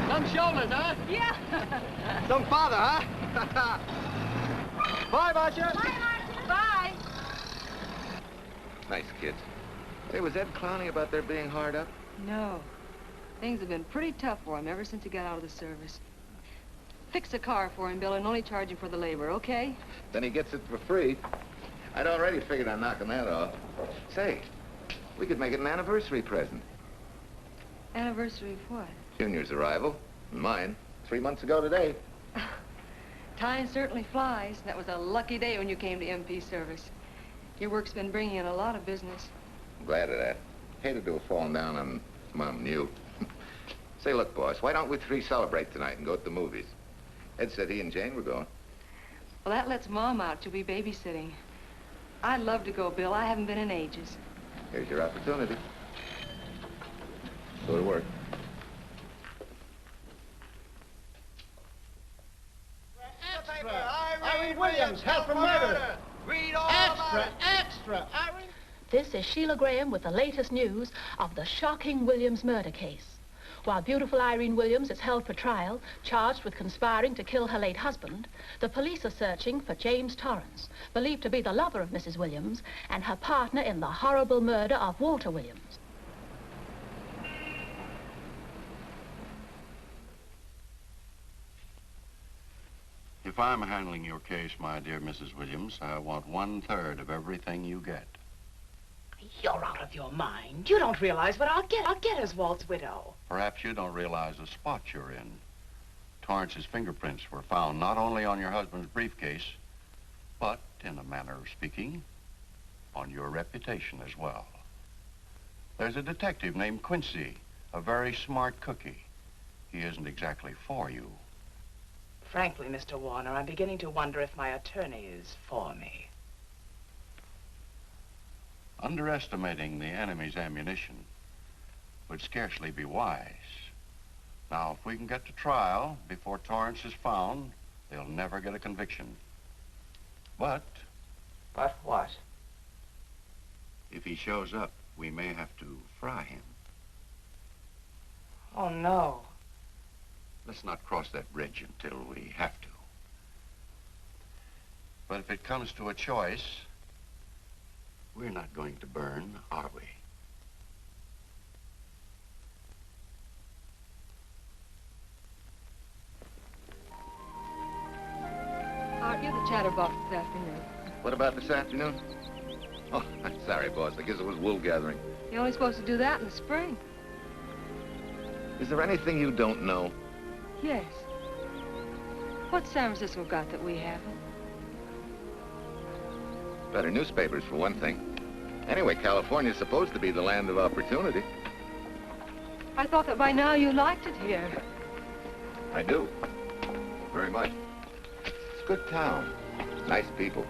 Some shoulders, huh? Yeah. Some father, huh? Bye, Marcia. Bye, Marcia. Bye. Nice kids. Say, was Ed clowning about their being hard up? No. Things have been pretty tough for him ever since he got out of the service. Fix a car for him, Bill, and only charge him for the labor, okay? Then he gets it for free. I'd already figured on knocking that off. Say, we could make it an anniversary present. Anniversary of what? Junior's arrival, and mine, 3 months ago today. Time certainly flies. That was a lucky day when you came to MP service. Your work's been bringing in a lot of business. I'm glad of that. Hated to have fallen down on Mom and you. Say, look, boss, why don't we three celebrate tonight and go to the movies? Ed said he and Jane were going. Well, that lets Mom out. She'll be babysitting. I'd love to go, Bill. I haven't been in ages. Here's your opportunity. Go to work. Irene Williams, held for murder. Read all Extra. Irene. This is Sheila Graham with the latest news of the shocking Williams murder case. While beautiful Irene Williams is held for trial, charged with conspiring to kill her late husband, the police are searching for James Torrance, believed to be the lover of Mrs. Williams and her partner in the horrible murder of Walter Williams. If I'm handling your case, my dear Mrs. Williams, I want 1/3 of everything you get. You're out of your mind. You don't realize what I'll get. I'll get as Walt's widow. Perhaps you don't realize the spot you're in. Torrance's fingerprints were found not only on your husband's briefcase, but, in a manner of speaking, on your reputation as well. There's a detective named Quincy, a very smart cookie. He isn't exactly for you. Frankly, Mr. Warner, I'm beginning to wonder if my attorney is for me. Underestimating the enemy's ammunition would scarcely be wise. Now, if we can get to trial before Torrence is found, they'll never get a conviction. But... But what? If he shows up, we may have to fry him. Oh, no. Let's not cross that bridge until we have to. But if it comes to a choice, we're not going to burn, are we? Aren't you the chatterbox this afternoon? What about this afternoon? Oh, I'm sorry, boss. I guess it was wool gathering. You're only supposed to do that in the spring. Is there anything you don't know? Yes. What's San Francisco got that we haven't? Better newspapers, for one thing. Anyway, California's supposed to be the land of opportunity. I thought that by now you liked it here. I do. Very much. It's a good town. Nice people.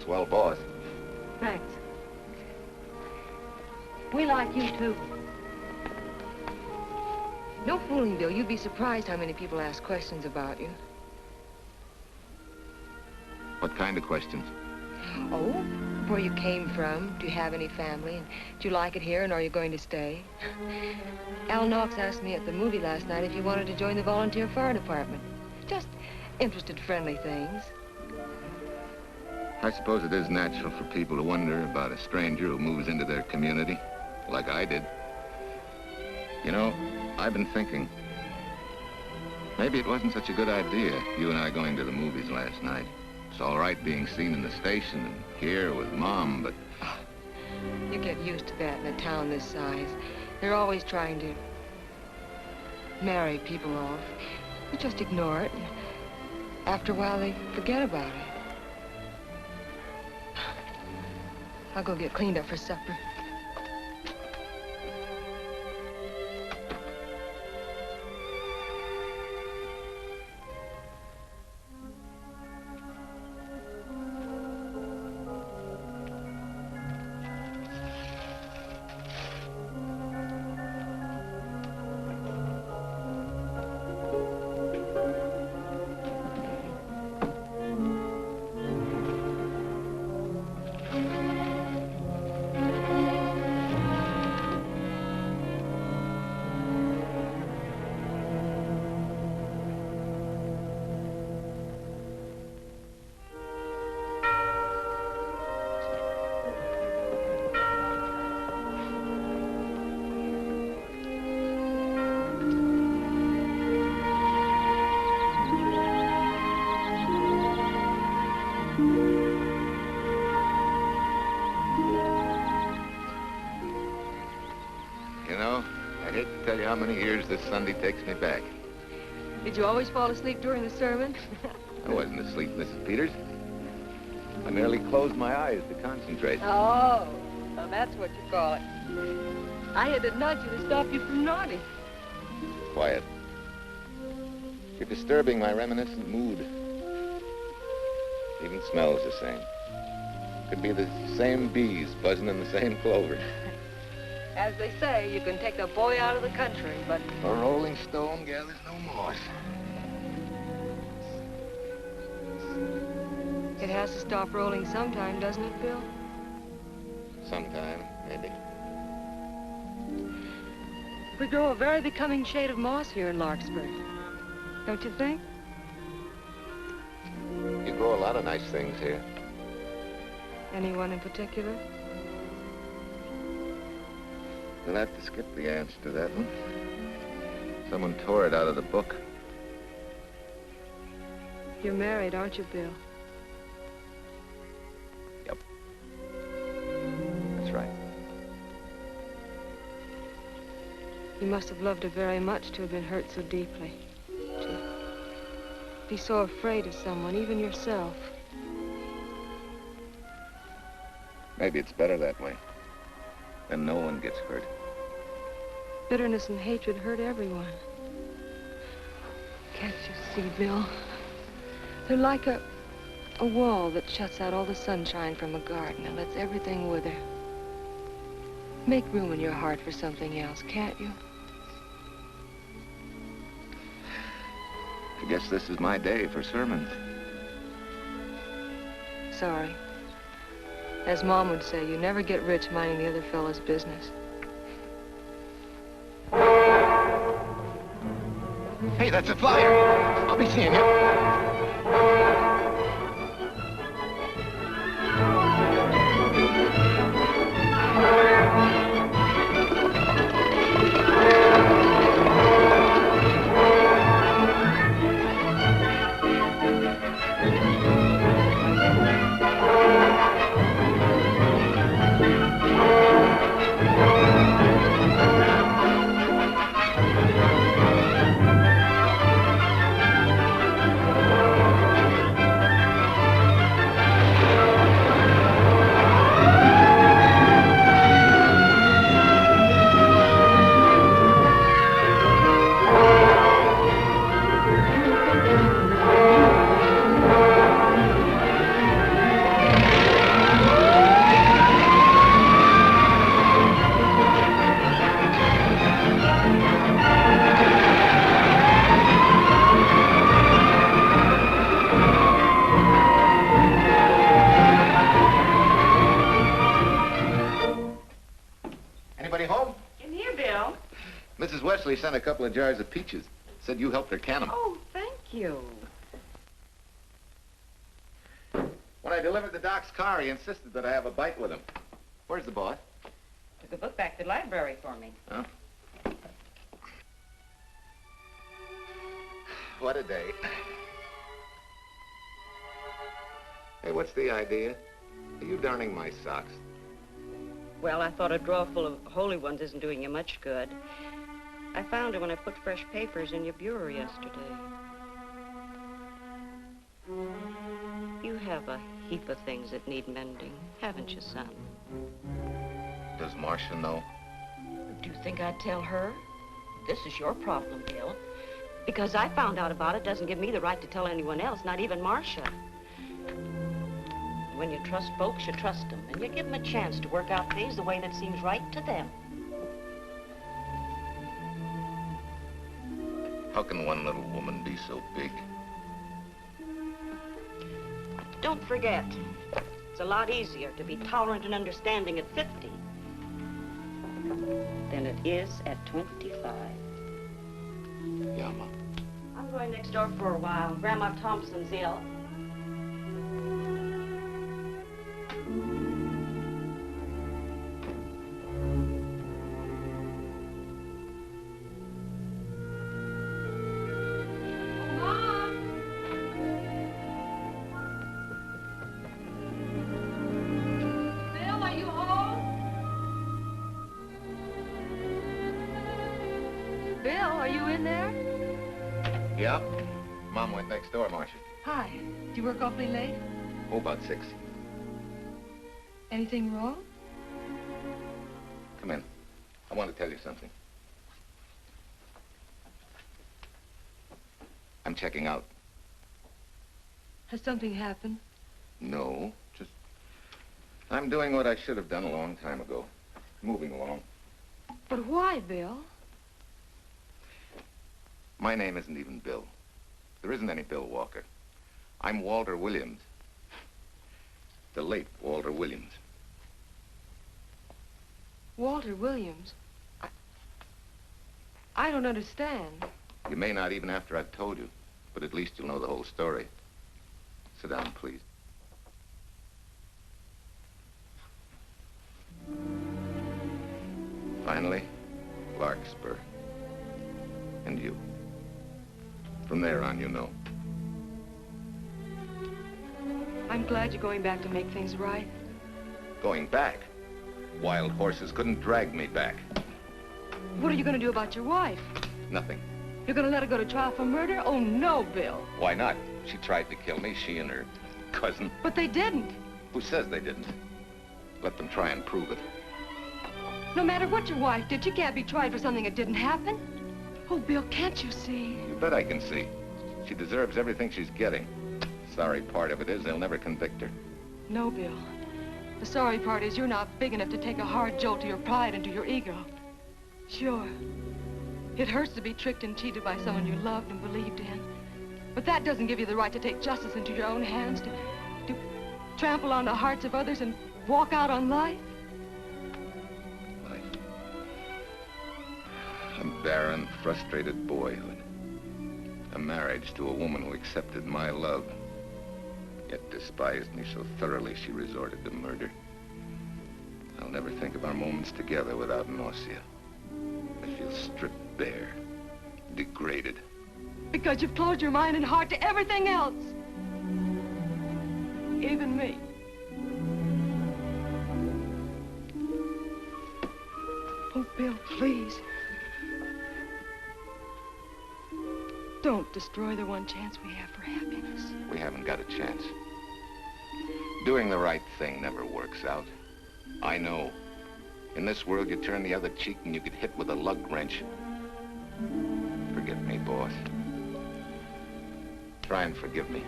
Swell boss. Thanks. We like you, too. No fooling, Bill. You'd be surprised how many people ask questions about you. What kind of questions? Oh, where you came from, do you have any family, and do you like it here, and are you going to stay? Al Knox asked me at the movie last night if you wanted to join the volunteer fire department. Just interested, friendly things. I suppose it is natural for people to wonder about a stranger who moves into their community, like I did. You know, I've been thinking, maybe it wasn't such a good idea, you and I going to the movies last night. It's all right being seen in the station and here with Mom, but... You get used to that in a town this size. They're always trying to marry people off. You just ignore it, and after a while they forget about it. I'll go get cleaned up for supper. Tell you how many years this Sunday takes me back. Did you always fall asleep during the sermon? I wasn't asleep, Mrs. Peters. I merely closed my eyes to concentrate. Oh, so that's what you call it. I had to nudge you to stop you from nodding. Quiet. You're disturbing my reminiscent mood. Even smells the same. Could be the same bees buzzing in the same clover. As they say, you can take the boy out of the country, but... A rolling stone gathers no moss. It has to stop rolling sometime, doesn't it, Bill? Sometime, maybe. We grow a very becoming shade of moss here in Larkspur. Don't you think? You grow a lot of nice things here. Anyone in particular? You'll have to skip the answer to that one. Someone tore it out of the book. You're married, aren't you, Bill? Yep. That's right. You must have loved her very much to have been hurt so deeply. To be so afraid of someone, even yourself. Maybe it's better that way. then no one gets hurt. Bitterness and hatred hurt everyone. Can't you see, Bill? They're like a wall that shuts out all the sunshine from a garden and lets everything wither. Make room in your heart for something else, can't you? I guess this is my day for sermons. Sorry. As Mom would say, you never get rich minding the other fellow's business. Hey, that's a flyer. I'll be seeing you. Sent a couple of jars of peaches. Said you helped her can them. Oh, thank you. When I delivered the doc's car, he insisted that I have a bite with him. Where's the boss? Took a book back to the library for me. Huh? What a day. Hey, what's the idea? Are you darning my socks? Well, I thought a drawer full of holy ones isn't doing you much good. I found it when I put fresh papers in your bureau yesterday. You have a heap of things that need mending, haven't you, son? Does Marcia know? Do you think I'd tell her? This is your problem, Bill. Because I found out about it doesn't give me the right to tell anyone else, not even Marcia. When you trust folks, you trust them, and you give them a chance to work out things the way that seems right to them. How can one little woman be so big? Don't forget, it's a lot easier to be tolerant and understanding at 50 than it is at 25. Yeah, Mom. I'm going next door for a while. Grandma Thompson's ill. Yeah? Mom went next door, Marcia. Hi. Do you work awfully late? Oh, about 6. Anything wrong? Come in. I want to tell you something. I'm checking out. Has something happened? No, just... I'm doing what I should have done a long time ago. Moving along. But why, Bill? My name isn't even Bill. There isn't any Bill Walker. I'm Walter Williams. The late Walter Williams. Walter Williams? I don't understand. You may not even after I've told you, but at least you'll know the whole story. Sit down, please. Finally, Larkspur. And you. From there on, you know. I'm glad you're going back to make things right. Going back? Wild horses couldn't drag me back. What are you going to do about your wife? Nothing. You're going to let her go to trial for murder? Oh, no, Bill. Why not? She tried to kill me, she and her cousin. But they didn't. Who says they didn't? Let them try and prove it. No matter what your wife did, she can't be tried for something that didn't happen. Oh, Bill, can't you see? You bet I can see. She deserves everything she's getting. Sorry part of it is they'll never convict her. No, Bill. The sorry part is you're not big enough to take a hard jolt to your pride and to your ego. Sure. It hurts to be tricked and cheated by someone you loved and believed in. But that doesn't give you the right to take justice into your own hands, to trample on the hearts of others and walk out on life. A barren, frustrated boyhood. A marriage to a woman who accepted my love, yet despised me so thoroughly she resorted to murder. I'll never think of our moments together without nausea. I feel stripped bare, degraded. Because you've closed your mind and heart to everything else. Even me. Oh, Bill, please. Don't destroy the one chance we have for happiness. We haven't got a chance. Doing the right thing never works out. I know. In this world, you turn the other cheek and you get hit with a lug wrench. Forget me, boss. Try and forgive me.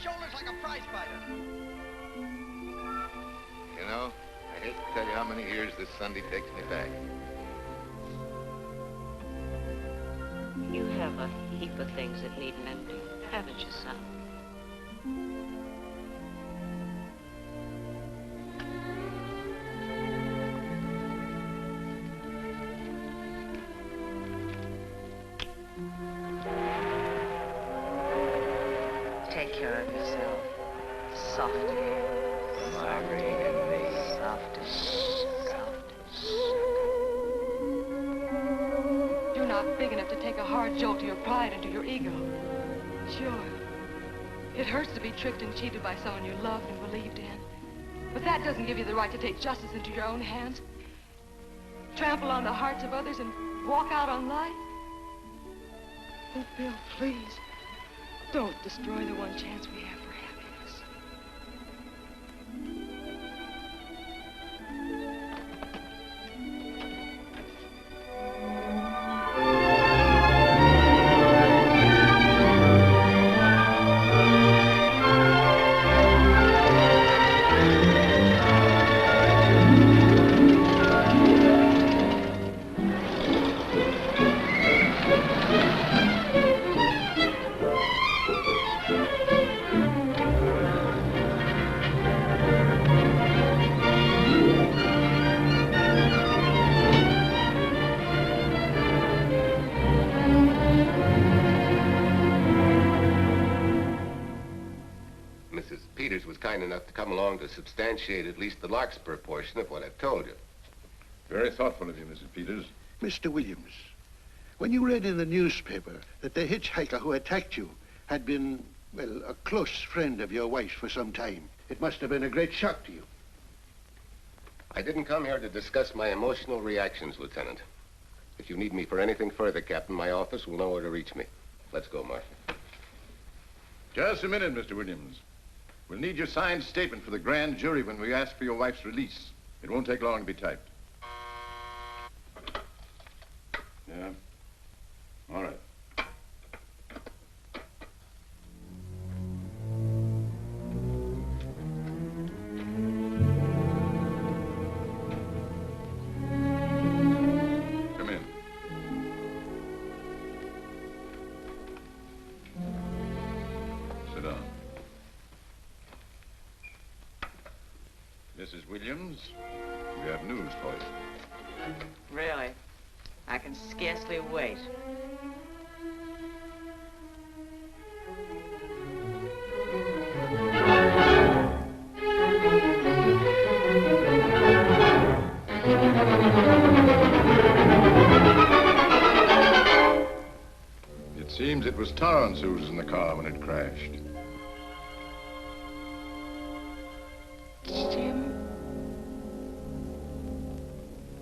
Shoulders like a prize fighter. You know, I hate to tell you how many years this Sunday takes me back. You have a heap of things that need mending, haven't you, son? Take care of yourself. Soft again. Irene and me. Soft as soft as You're not big enough to take a hard jolt to your pride and to your ego. Sure. It hurts to be tricked and cheated by someone you loved and believed in. But that doesn't give you the right to take justice into your own hands. Trample on the hearts of others and walk out on life. Oh, Bill, please. Don't destroy the one chance we have for happiness. To substantiate at least the Larkspur portion of what I've told you. Very thoughtful of you, Mrs. Peters. Mr. Williams, when you read in the newspaper that the hitchhiker who attacked you had been, well, a close friend of your wife's for some time, it must have been a great shock to you. I didn't come here to discuss my emotional reactions, Lieutenant. If you need me for anything further, Captain, my office will know where to reach me. Let's go, Marshal. Just a minute, Mr. Williams. We'll need your signed statement for the grand jury when we ask for your wife's release. It won't take long to be typed. Yeah? All right. Come in. Sit down. Mrs. Williams, We have news for you. Really? I can scarcely wait. It seems it was Torrence who was in the car when it crashed. Jim?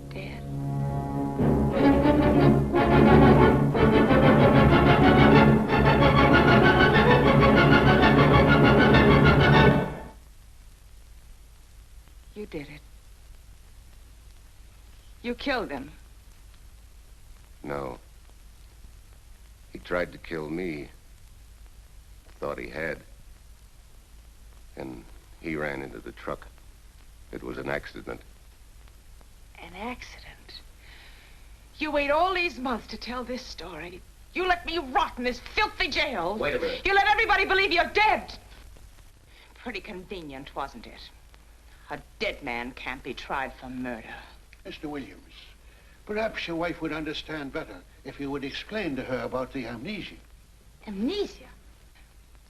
Dead? You did it. You killed him. No. He tried to kill me. Thought he had. And he ran into the truck. It was an accident. An accident? You wait all these months to tell this story. You let me rot in this filthy jail. Wait a minute. You let everybody believe you're dead. Pretty convenient, wasn't it? A dead man can't be tried for murder. Mr. Williams, perhaps your wife would understand better if you would explain to her about the amnesia. Amnesia?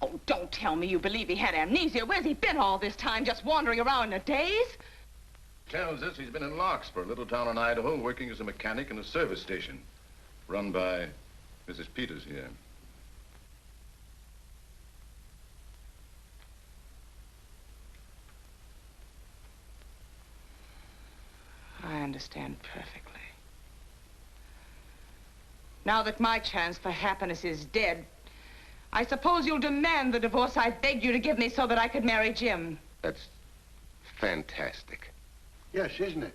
Oh, don't tell me you believe he had amnesia. Where's he been all this time, just wandering around in a daze? Tells us he's been in Larkspur, a little town in Idaho, working as a mechanic in a service station. Run by Mrs. Peters here. I understand perfectly. Now that my chance for happiness is dead, I suppose you'll demand the divorce I begged you to give me so that I could marry Jim. That's fantastic. Yes, isn't it?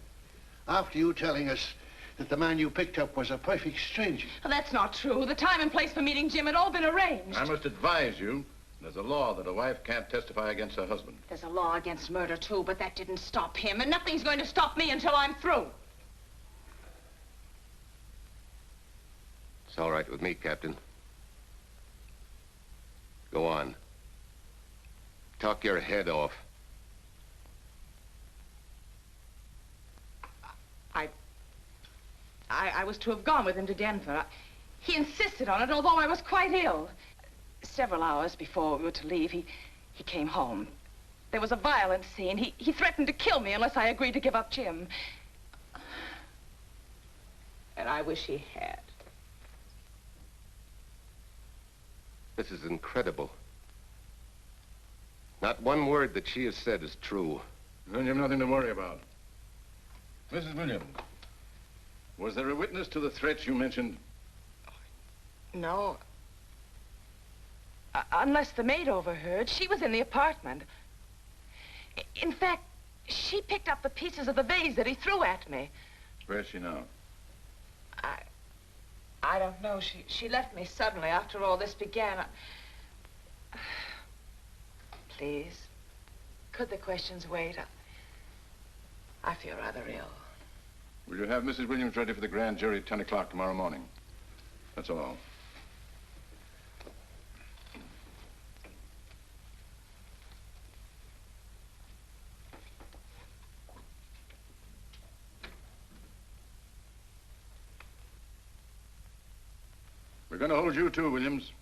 After you telling us that the man you picked up was a perfect stranger. Well, that's not true. The time and place for meeting Jim had all been arranged. I must advise you, there's a law that a wife can't testify against her husband. There's a law against murder, too, but that didn't stop him, and nothing's going to stop me until I'm through. It's all right with me, Captain. Go on. Talk your head off. I was to have gone with him to Denver. He insisted on it, although I was quite ill. Several hours before we were to leave, he came home. There was a violent scene. He threatened to kill me unless I agreed to give up Jim. And I wish he had. This is incredible. Not one word that she has said is true. Then you have nothing to worry about. Mrs. Williams, was there a witness to the threats you mentioned? No. Unless the maid overheard. She was in the apartment. In fact, she picked up the pieces of the vase that he threw at me. Where's she now? I don't know. She left me suddenly after all this began. Please, could the questions wait? I feel rather ill. Will you have Mrs. Williams ready for the grand jury at 10 o'clock tomorrow morning? That's all. We're going to hold you too, Williams.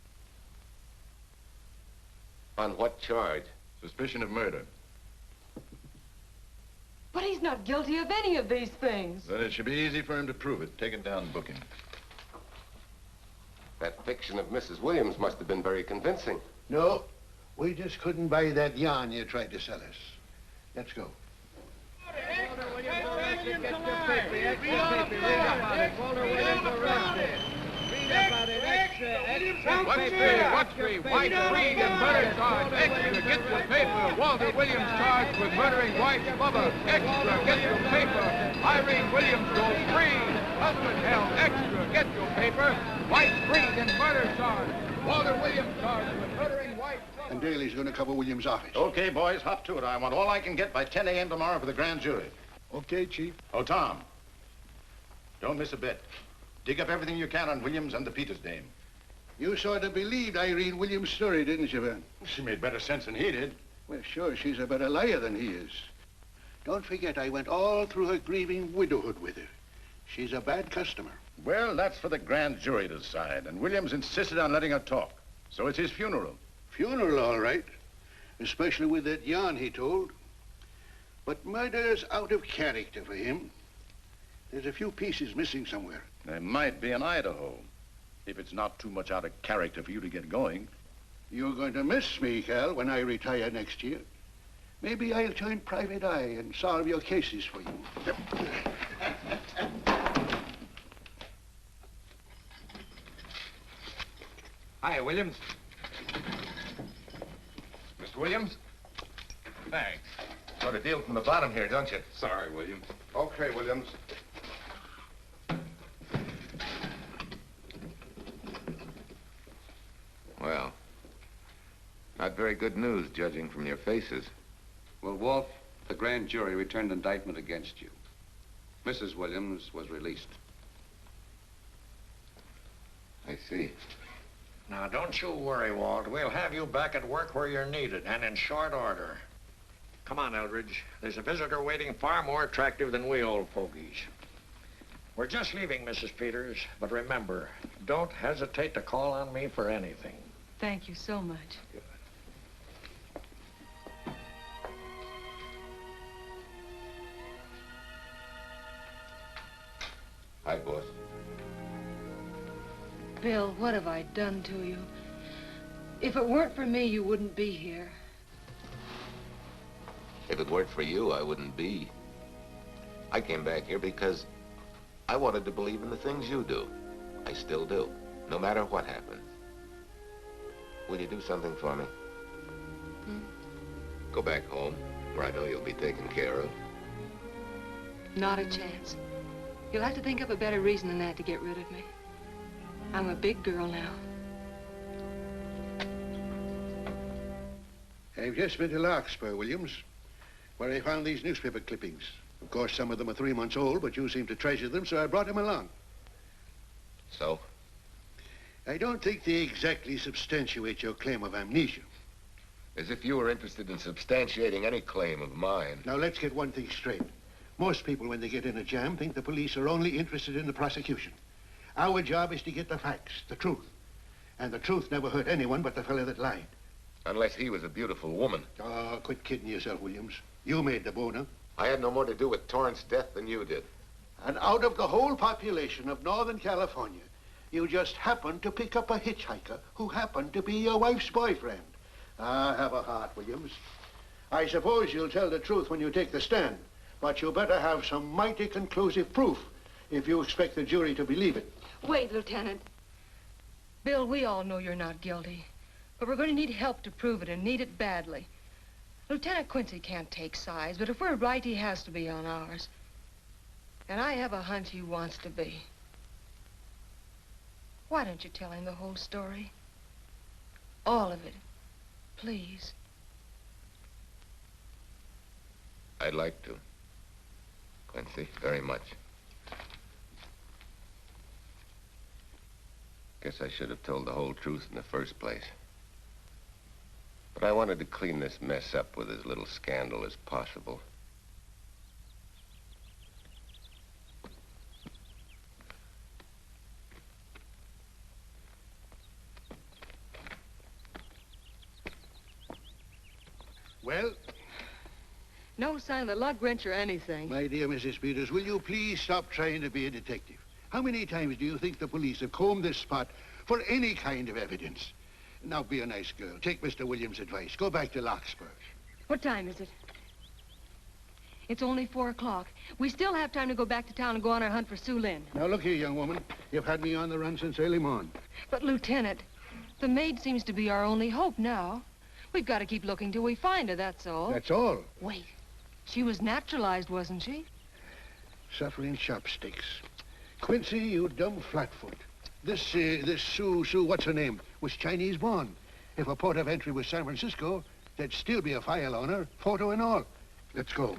On what charge? Suspicion of murder. But he's not guilty of any of these things. Then it should be easy for him to prove it. Take it down and book him. That fiction of Mrs. Williams must have been very convincing. No, we just couldn't buy that yarn you tried to sell us. Let's go. What's three? White, Reed, and murder charge. Extra, get your paper. Walter Williams charged with murdering wife's lover. Extra, get your paper. Irene Williams goes free. Husband held. Extra, get your paper. White, Reed, and murder charge. Walter Williams charged with murdering wife's lover. And Daly's going to cover Williams' office. Okay, boys, hop to it. I want all I can get by 10 a.m. tomorrow for the grand jury. Okay, Chief. Oh, Tom, don't miss a bit. Dig up everything you can on Williams and the Peters dame. You sort of believed Irene Williams' story, didn't you, Ben? She made better sense than he did. Well, sure, she's a better liar than he is. Don't forget, I went all through her grieving widowhood with her. She's a bad customer. Well, that's for the grand jury to decide, and Williams insisted on letting her talk. So it's his funeral. Funeral, all right. Especially with that yarn he told. But murder's out of character for him. There's a few pieces missing somewhere. There might be in Idaho, if it's not too much out of character for you to get going. You're going to miss me, Cal, when I retire next year. Maybe I'll join Private Eye and solve your cases for you. Hi, Williams. Mr. Williams? Thanks. Got a deal from the bottom here, don't you? Sorry, Williams. Okay, Williams. Well, not very good news, judging from your faces. Well, Walt, the grand jury returned indictment against you. Mrs. Williams was released. I see. Now, don't you worry, Walt. We'll have you back at work where you're needed, and in short order. Come on, Eldridge. There's a visitor waiting far more attractive than we old fogies. We're just leaving, Mrs. Peters, but remember, don't hesitate to call on me for anything. Thank you so much. Hi, boss. Bill, what have I done to you? If it weren't for me, you wouldn't be here. If it weren't for you, I wouldn't be. I came back here because I wanted to believe in the things you do. I still do, no matter what happens. Will you do something for me? Go back home, where I know you'll be taken care of. Not a chance. You'll have to think up a better reason than that to get rid of me. I'm a big girl now. I've just been to Larkspur, Williams, where I found these newspaper clippings. Of course, some of them are 3 months old, but you seem to treasure them, so I brought them along. So? I don't think they exactly substantiate your claim of amnesia. As if you were interested in substantiating any claim of mine. Now, let's get one thing straight. Most people, when they get in a jam, think the police are only interested in the prosecution. Our job is to get the facts, the truth. And the truth never hurt anyone but the fellow that lied. Unless he was a beautiful woman. Oh, quit kidding yourself, Williams. You made the boner. I had no more to do with Torrance's death than you did. And out of the whole population of Northern California, you just happened to pick up a hitchhiker who happened to be your wife's boyfriend. Ah, have a heart, Williams. I suppose you'll tell the truth when you take the stand, but you better have some mighty conclusive proof if you expect the jury to believe it. Wait, Lieutenant. Bill, we all know you're not guilty, but we're going to need help to prove it, and need it badly. Lieutenant Quincy can't take sides, but if we're right, he has to be on ours. And I have a hunch he wants to be. Why don't you tell him the whole story? All of it. Please. I'd like to. Quincy, very much. Guess I should have told the whole truth in the first place. But I wanted to clean this mess up with as little scandal as possible. Well? No sign of the lug wrench or anything. My dear Mrs. Peters, will you please stop trying to be a detective? How many times do you think the police have combed this spot for any kind of evidence? Now, be a nice girl. Take Mr. Williams' advice. Go back to Larkspur. What time is it? It's only 4 o'clock. We still have time to go back to town and go on our hunt for Sue Lynn. Now, look here, young woman. You've had me on the run since early morn. But, Lieutenant, the maid seems to be our only hope now. We've got to keep looking till we find her, that's all. That's all? Wait. She was naturalized, wasn't she? Suffering chopsticks. Quincy, you dumb flatfoot. This Sue, what's her name, was Chinese born. If her port of entry was San Francisco, there'd still be a file on her, photo and all. Let's go.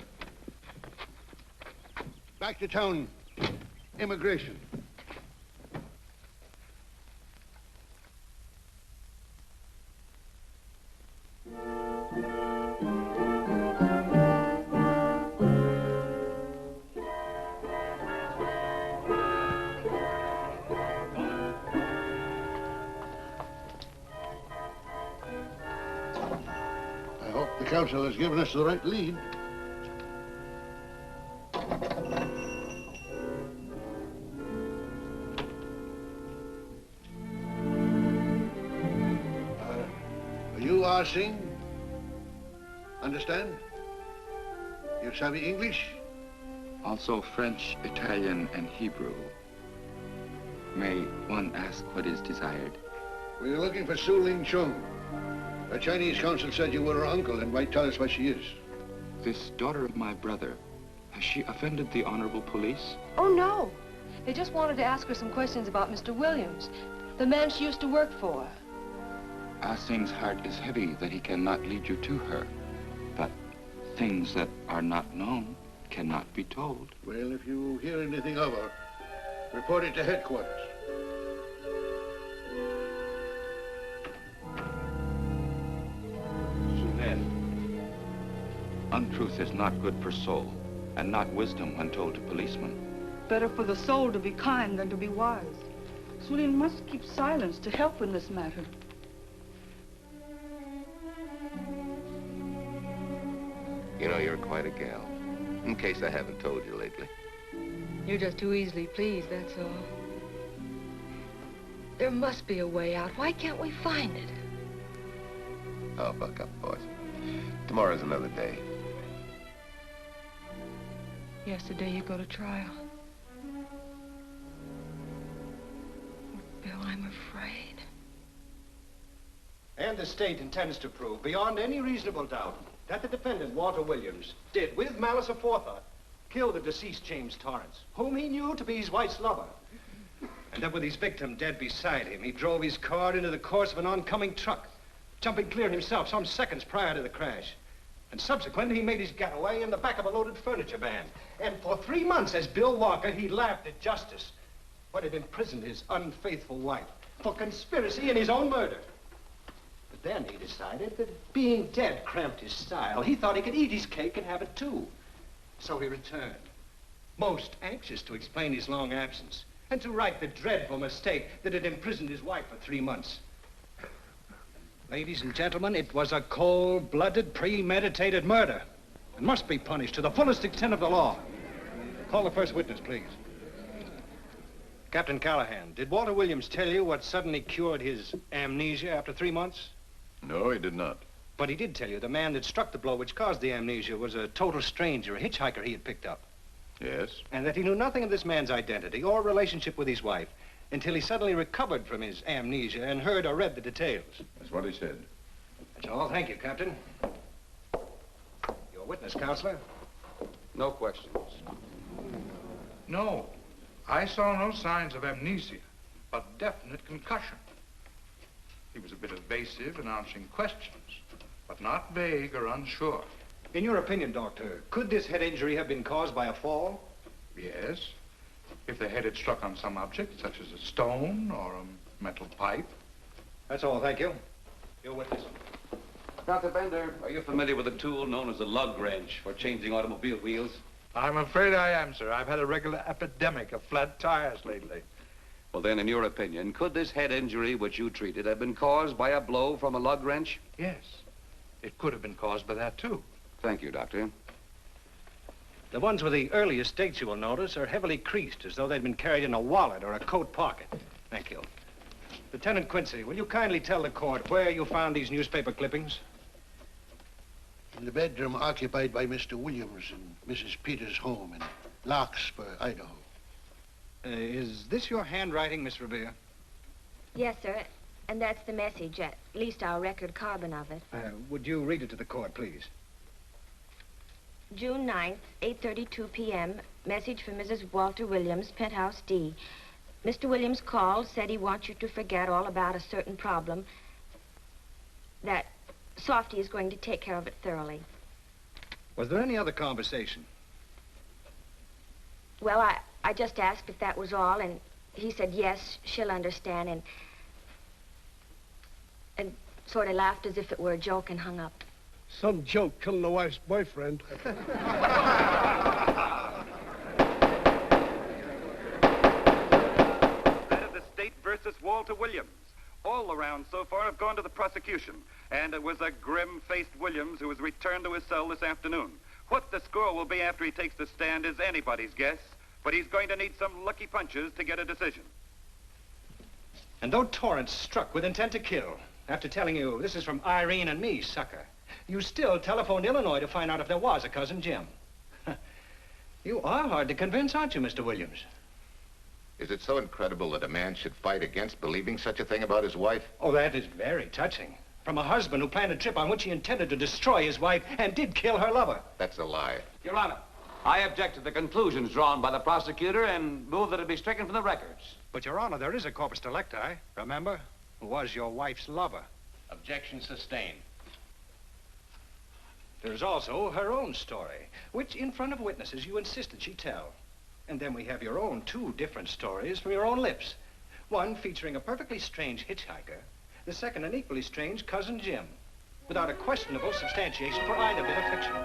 Back to town. Immigration. counsel has given us the right lead. You are Singh? Understand? You savvy English? Also French, Italian, and Hebrew. May one ask what is desired? We're looking for Su Ling Chung. The Chinese consul said you were her uncle and might tell us what she is. This daughter of my brother, has she offended the honorable police? Oh, no. They just wanted to ask her some questions about Mr. Williams, the man she used to work for. Ah Singh's heart is heavy that he cannot lead you to her. But things that are not known cannot be told. Well, if you hear anything of her, report it to headquarters. Then, untruth is not good for soul, and not wisdom when told to policemen. Better for the soul to be kind than to be wise. Sulin must keep silence to help in this matter. You know, you're quite a gal. In case I haven't told you lately. You're just too easily pleased, that's all. There must be a way out. Why can't we find it? Oh, buck up, boys. Tomorrow's another day. Yesterday you go to trial. Bill, I'm afraid. And the state intends to prove, beyond any reasonable doubt, that the defendant, Walter Williams, did, with malice aforethought, kill the deceased James Torrance, whom he knew to be his wife's lover. And that with his victim dead beside him, he drove his car into the course of an oncoming truck, jumping clear himself some seconds prior to the crash. And subsequently, he made his getaway in the back of a loaded furniture van. And for 3 months, as Bill Walker, he laughed at justice, but had imprisoned his unfaithful wife for conspiracy in his own murder. But then he decided that being dead cramped his style. He thought he could eat his cake and have it too. So he returned, most anxious to explain his long absence and to right the dreadful mistake that had imprisoned his wife for 3 months. Ladies and gentlemen, it was a cold-blooded, premeditated murder and must be punished to the fullest extent of the law. Call the first witness, please. Captain Callahan, did Walter Williams tell you what suddenly cured his amnesia after 3 months? No, he did not. But he did tell you the man that struck the blow which caused the amnesia was a total stranger, a hitchhiker he had picked up. Yes? And that he knew nothing of this man's identity or relationship with his wife until he suddenly recovered from his amnesia and heard or read the details. That's what he said. That's all. Thank you, Captain. Your witness, Counselor. No questions. No. I saw no signs of amnesia, but definite concussion. He was a bit evasive in answering questions, but not vague or unsure. In your opinion, Doctor, could this head injury have been caused by a fall? Yes. If the head had struck on some object, such as a stone or a metal pipe. That's all, thank you. Your witness. Dr. Bender, are you familiar with a tool known as a lug wrench for changing automobile wheels? I'm afraid I am, sir. I've had a regular epidemic of flat tires lately. Well, then, in your opinion, could this head injury which you treated have been caused by a blow from a lug wrench? Yes. It could have been caused by that, too. Thank you, Doctor. The ones with the earliest dates, you will notice, are heavily creased, as though they'd been carried in a wallet or a coat pocket. Thank you. Lieutenant Quincy, will you kindly tell the court where you found these newspaper clippings? In the bedroom occupied by Mr. Williams in Mrs. Peters' home in Larkspur, Idaho. Is this your handwriting, Miss Revere? Yes, sir. And that's the message, at least our record carbon of it. Would you read it to the court, please? June 9th, 8:32 p.m. Message from Mrs. Walter Williams, Penthouse D. Mr. Williams called, said he wants you to forget all about a certain problem, that Softy is going to take care of it thoroughly. Was there any other conversation? Well, I just asked if that was all, and he said, yes, she'll understand, and sort of laughed as if it were a joke and hung up. Some joke killing the wife's boyfriend. Head of the state versus Walter Williams. All the rounds so far have gone to the prosecution, and it was a grim-faced Williams who was returned to his cell this afternoon. What the score will be after he takes the stand is anybody's guess, but he's going to need some lucky punches to get a decision. And though Torrence struck with intent to kill, after telling you this is from Irene and me, sucker, you still telephoned Illinois to find out if there was a cousin Jim. You are hard to convince, aren't you, Mr. Williams? Is it so incredible that a man should fight against believing such a thing about his wife? Oh, that is very touching. From a husband who planned a trip on which he intended to destroy his wife and did kill her lover. That's a lie. Your Honor, I object to the conclusions drawn by the prosecutor and move that it be stricken from the records. But, Your Honor, there is a corpus delicti, remember, who was your wife's lover. Objection sustained. There's also her own story, which in front of witnesses you insisted she tell. And then we have your own two different stories from your own lips. One featuring a perfectly strange hitchhiker, the second an equally strange cousin Jim, without a questionable substantiation for either bit of fiction.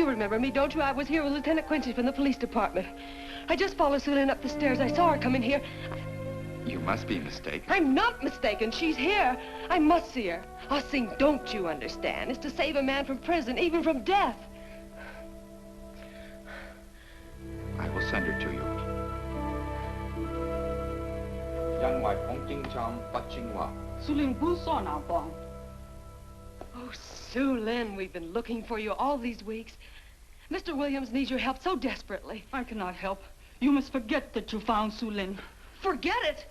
Remember me, don't you? I was here with Lieutenant Quincy from the police department. I just followed Susan up the stairs. I saw her come in here. You must be mistaken. I'm not mistaken. She's here. I must see her. Our thing, don't you understand, is to save a man from prison, even from death. I will send her to you. Oh, Sue Lynn, we've been looking for you all these weeks. Mr. Williams needs your help so desperately. I cannot help. You must forget that you found Sue Lynn. Forget it?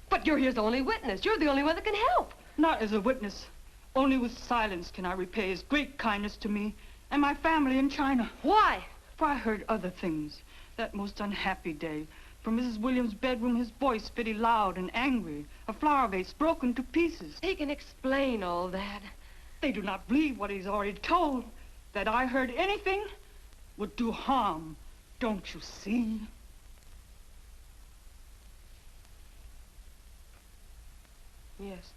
But you're his only witness. You're the only one that can help. Not as a witness. Only with silence can I repay his great kindness to me and my family in China. Why? For I heard other things. That most unhappy day. From Mrs. Williams' bedroom, his voice very loud and angry. A flower vase broken to pieces. He can explain all that. They do not believe what he's already told. That I heard anything would do harm. Don't you see? Yes.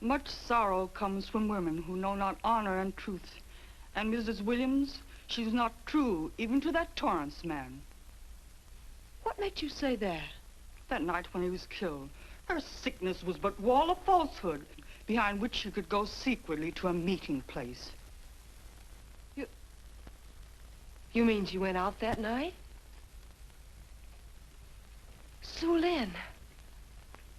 Much sorrow comes from women who know not honor and truth. And Mrs. Williams, she was not true even to that Torrence man. What made you say that? That night when he was killed. Her sickness was but wall of falsehood, behind which she could go secretly to a meeting place. You mean she went out that night? Sue Lynn,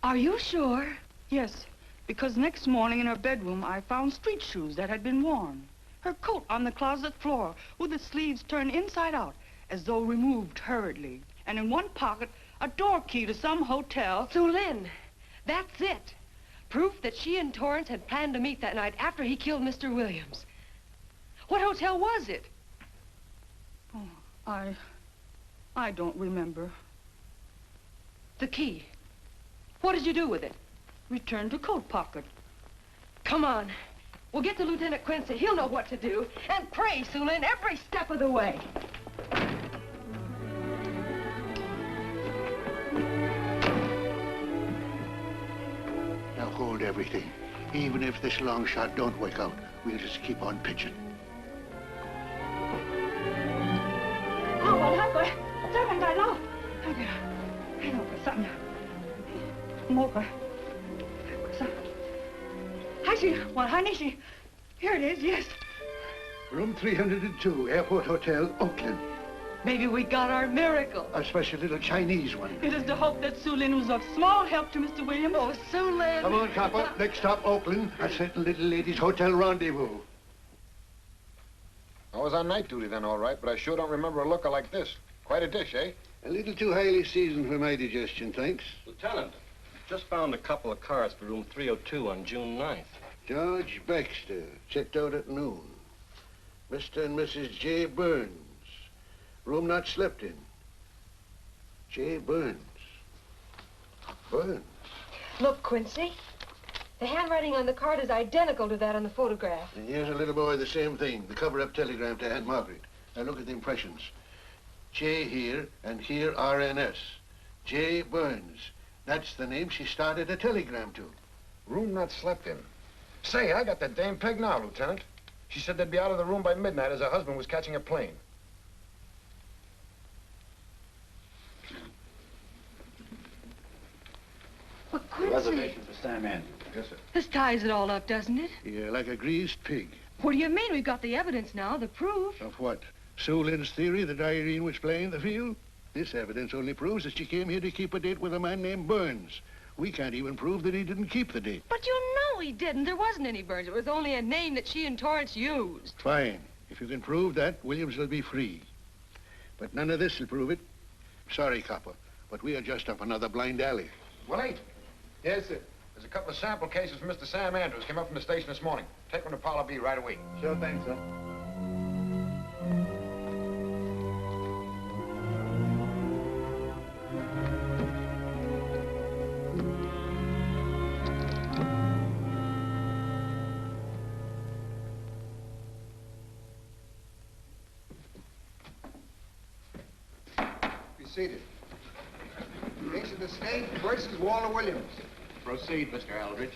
are you sure? Yes, because next morning in her bedroom I found street shoes that had been worn. Her coat on the closet floor with the sleeves turned inside out as though removed hurriedly. And in one pocket, a door key to some hotel. Sue Lynn, that's it. Proof that she and Torrance had planned to meet that night after he killed Mr. Williams. What hotel was it? Oh, I don't remember. The key. What did you do with it? Returned to coat pocket. Come on. We'll get to Lieutenant Quincy. He'll know what to do. And pray, Sue Lynn, every step of the way. Now hold everything. Even if this long shot don't work out, we'll just keep on pitching. Here it is, yes. Room 302, Airport Hotel, Oakland. Maybe we got our miracle. A special little Chinese one. It is to hope that Sue Lynn was of small help to Mr. Williams. Oh, Sue Lynn. Come on, copper. Next stop, Oakland. A certain little lady's hotel rendezvous. I was on night duty then, all right, but I sure don't remember a looker like this. Quite a dish, eh? A little too highly seasoned for my digestion, thanks. Lieutenant, just found a couple of cars for room 302 on June 9th. George Baxter, checked out at noon. Mr. and Mrs. J. Burns. Room not slept in. J. Burns. Burns. Look, Quincy. The handwriting on the card is identical to that on the photograph. And here's a little boy, the same thing. The cover-up telegram to Aunt Margaret. Now look at the impressions. J here, and here RNS. J. Burns. That's the name she started a telegram to. Room not slept in. Say, I got that dame pegged now, Lieutenant. She said they'd be out of the room by midnight as her husband was catching a plane. But Quincy... Reservation for Sam Andrews. Yes, sir. This ties it all up, doesn't it? Yeah, like a greased pig. What do you mean? We've got the evidence now, the proof. Of what? Sue Lynn's theory that Irene was playing the field? This evidence only proves that she came here to keep a date with a man named Burns. We can't even prove that he didn't keep the date. But you know he didn't. There wasn't any Burns. It was only a name that she and Torrance used. Fine. If you can prove that, Williams will be free. But none of this will prove it. Sorry, copper, but we are just up another blind alley. Willie? Yes, sir. There's a couple of sample cases from Mr. Sam Andrews. Came up from the station this morning. Take them to Parlor B right away. Sure thing, sir. Be seated. Case of the state versus Walter Williams. Proceed, Mr. Aldridge.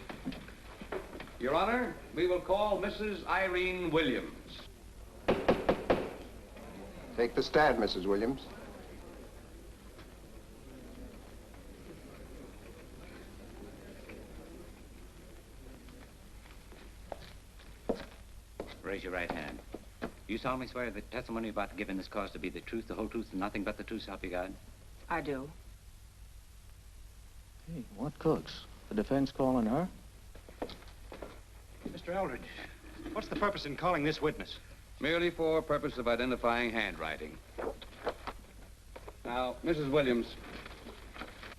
Your Honor, we will call Mrs. Irene Williams. Take the stand, Mrs. Williams. Raise your right hand. You solemnly swear the testimony you're about to give in this cause to be the truth, the whole truth, and nothing but the truth, so help you God? I do. Hey, what cooks? The defense calling her? Mr. Aldridge, what's the purpose in calling this witness? Merely for purpose of identifying handwriting. Now, Mrs. Williams,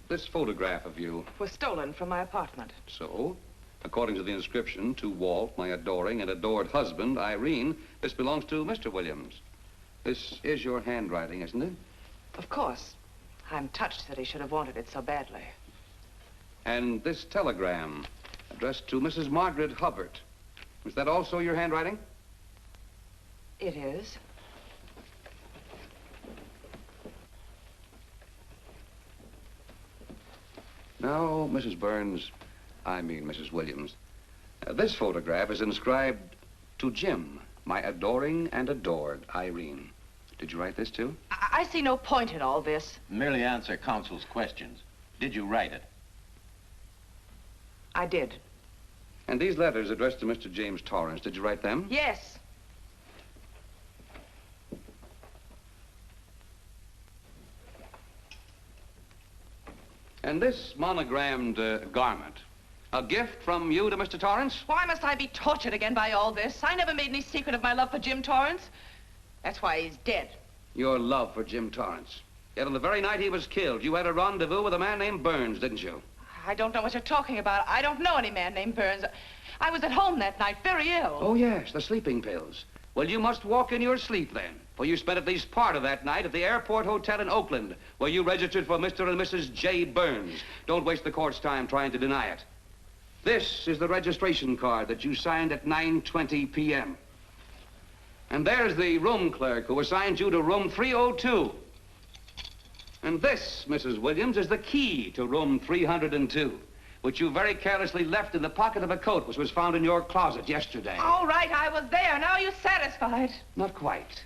this photograph of you... Was stolen from my apartment. So, according to the inscription, to Walt, my adoring and adored husband, Irene, this belongs to Mr. Williams. This is your handwriting, isn't it? Of course. I'm touched that he should have wanted it so badly. And this telegram, addressed to Mrs. Margaret Hubbard. Is that also your handwriting? It is. Now, Mrs. Burns, I mean Mrs. Williams, this photograph is inscribed to Jim, my adoring and adored Irene. Did you write this too? I see no point in all this. Merely answer counsel's questions. Did you write it? I did. And these letters addressed to Mr. James Torrance, did you write them? Yes. And this monogrammed garment, A gift from you to Mr. Torrance? Why must I be tortured again by all this? I never made any secret of my love for Jim Torrance. That's why he's dead. Your love for Jim Torrance. Yet on the very night he was killed, you had a rendezvous with a man named Burns, didn't you? I don't know what you're talking about. I don't know any man named Burns. I was at home that night, very ill. Oh, yes, the sleeping pills. Well, you must walk in your sleep then, for you spent at least part of that night at the Airport Hotel in Oakland, where you registered for Mr. and Mrs. J. Burns. Don't waste the court's time trying to deny it. This is the registration card that you signed at 9:20 p.m. And there's the room clerk who assigned you to room 302. And this, Mrs. Williams, is the key to room 302, which you very carelessly left in the pocket of a coat which was found in your closet yesterday. All right, I was there. Now you're satisfied. Not quite.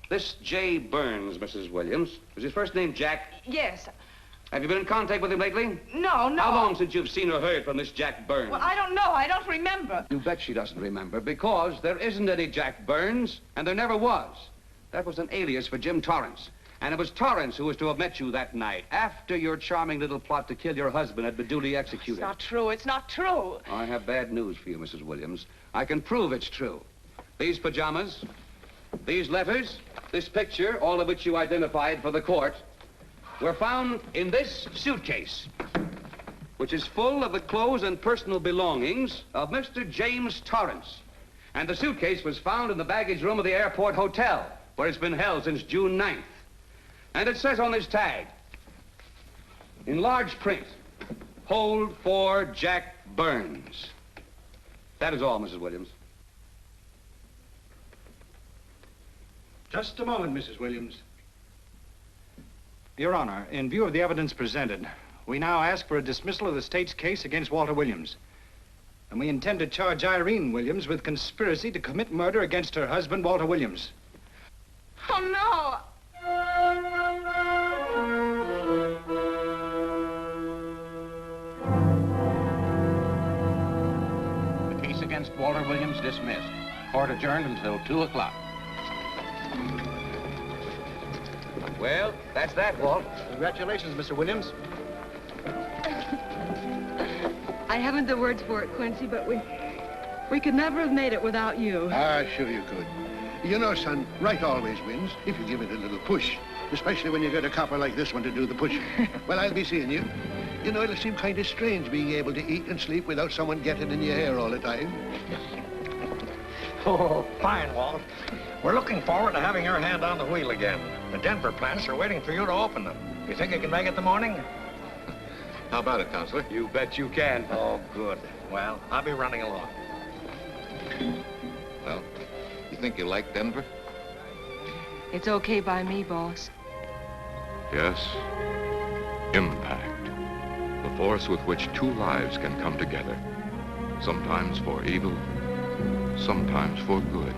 This J. Burns, Mrs. Williams, was his first name Jack? Yes. Have you been in contact with him lately? No. How long since you've seen or heard from this Jack Burns? Well, I don't know. I don't remember. You bet she doesn't remember, because there isn't any Jack Burns, and there never was. That was an alias for Jim Torrance. And it was Torrance who was to have met you that night, after your charming little plot to kill your husband had been duly executed. It's not true. It's not true. I have bad news for you, Mrs. Williams. I can prove it's true. These pajamas, these letters, this picture, all of which you identified for the court, were found in this suitcase, which is full of the clothes and personal belongings of Mr. James Torrance. And the suitcase was found in the baggage room of the Airport Hotel, where it's been held since June 9th. And it says on this tag, in large print, hold for Jack Burns. That is all, Mrs. Williams. Just a moment, Mrs. Williams. Your Honor, in view of the evidence presented, we now ask for a dismissal of the state's case against Walter Williams. And we intend to charge Irene Williams with conspiracy to commit murder against her husband, Walter Williams. Oh, no. The case against Walter Williams dismissed. Court adjourned until 2 o'clock. Well, that's that, Walt. Congratulations, Mr. Williams. I haven't the words for it, Quincy, but we could never have made it without you. Ah, sure you could. You know, son, right always wins if you give it a little push, especially when you get a copper like this one to do the pushing. Well, I'll be seeing you. You know, it'll seem kind of strange being able to eat and sleep without someone getting in your hair all the time. Oh, fine, Walt. We're looking forward to having your hand on the wheel again. The Denver plants are waiting for you to open them. You think you can make it in the morning? How about it, Counselor? You bet you can. Oh, good. Well, I'll be running along. Well, you think you like Denver? It's okay by me, boss. Yes, impact. The force with which two lives can come together. Sometimes for evil, sometimes for good.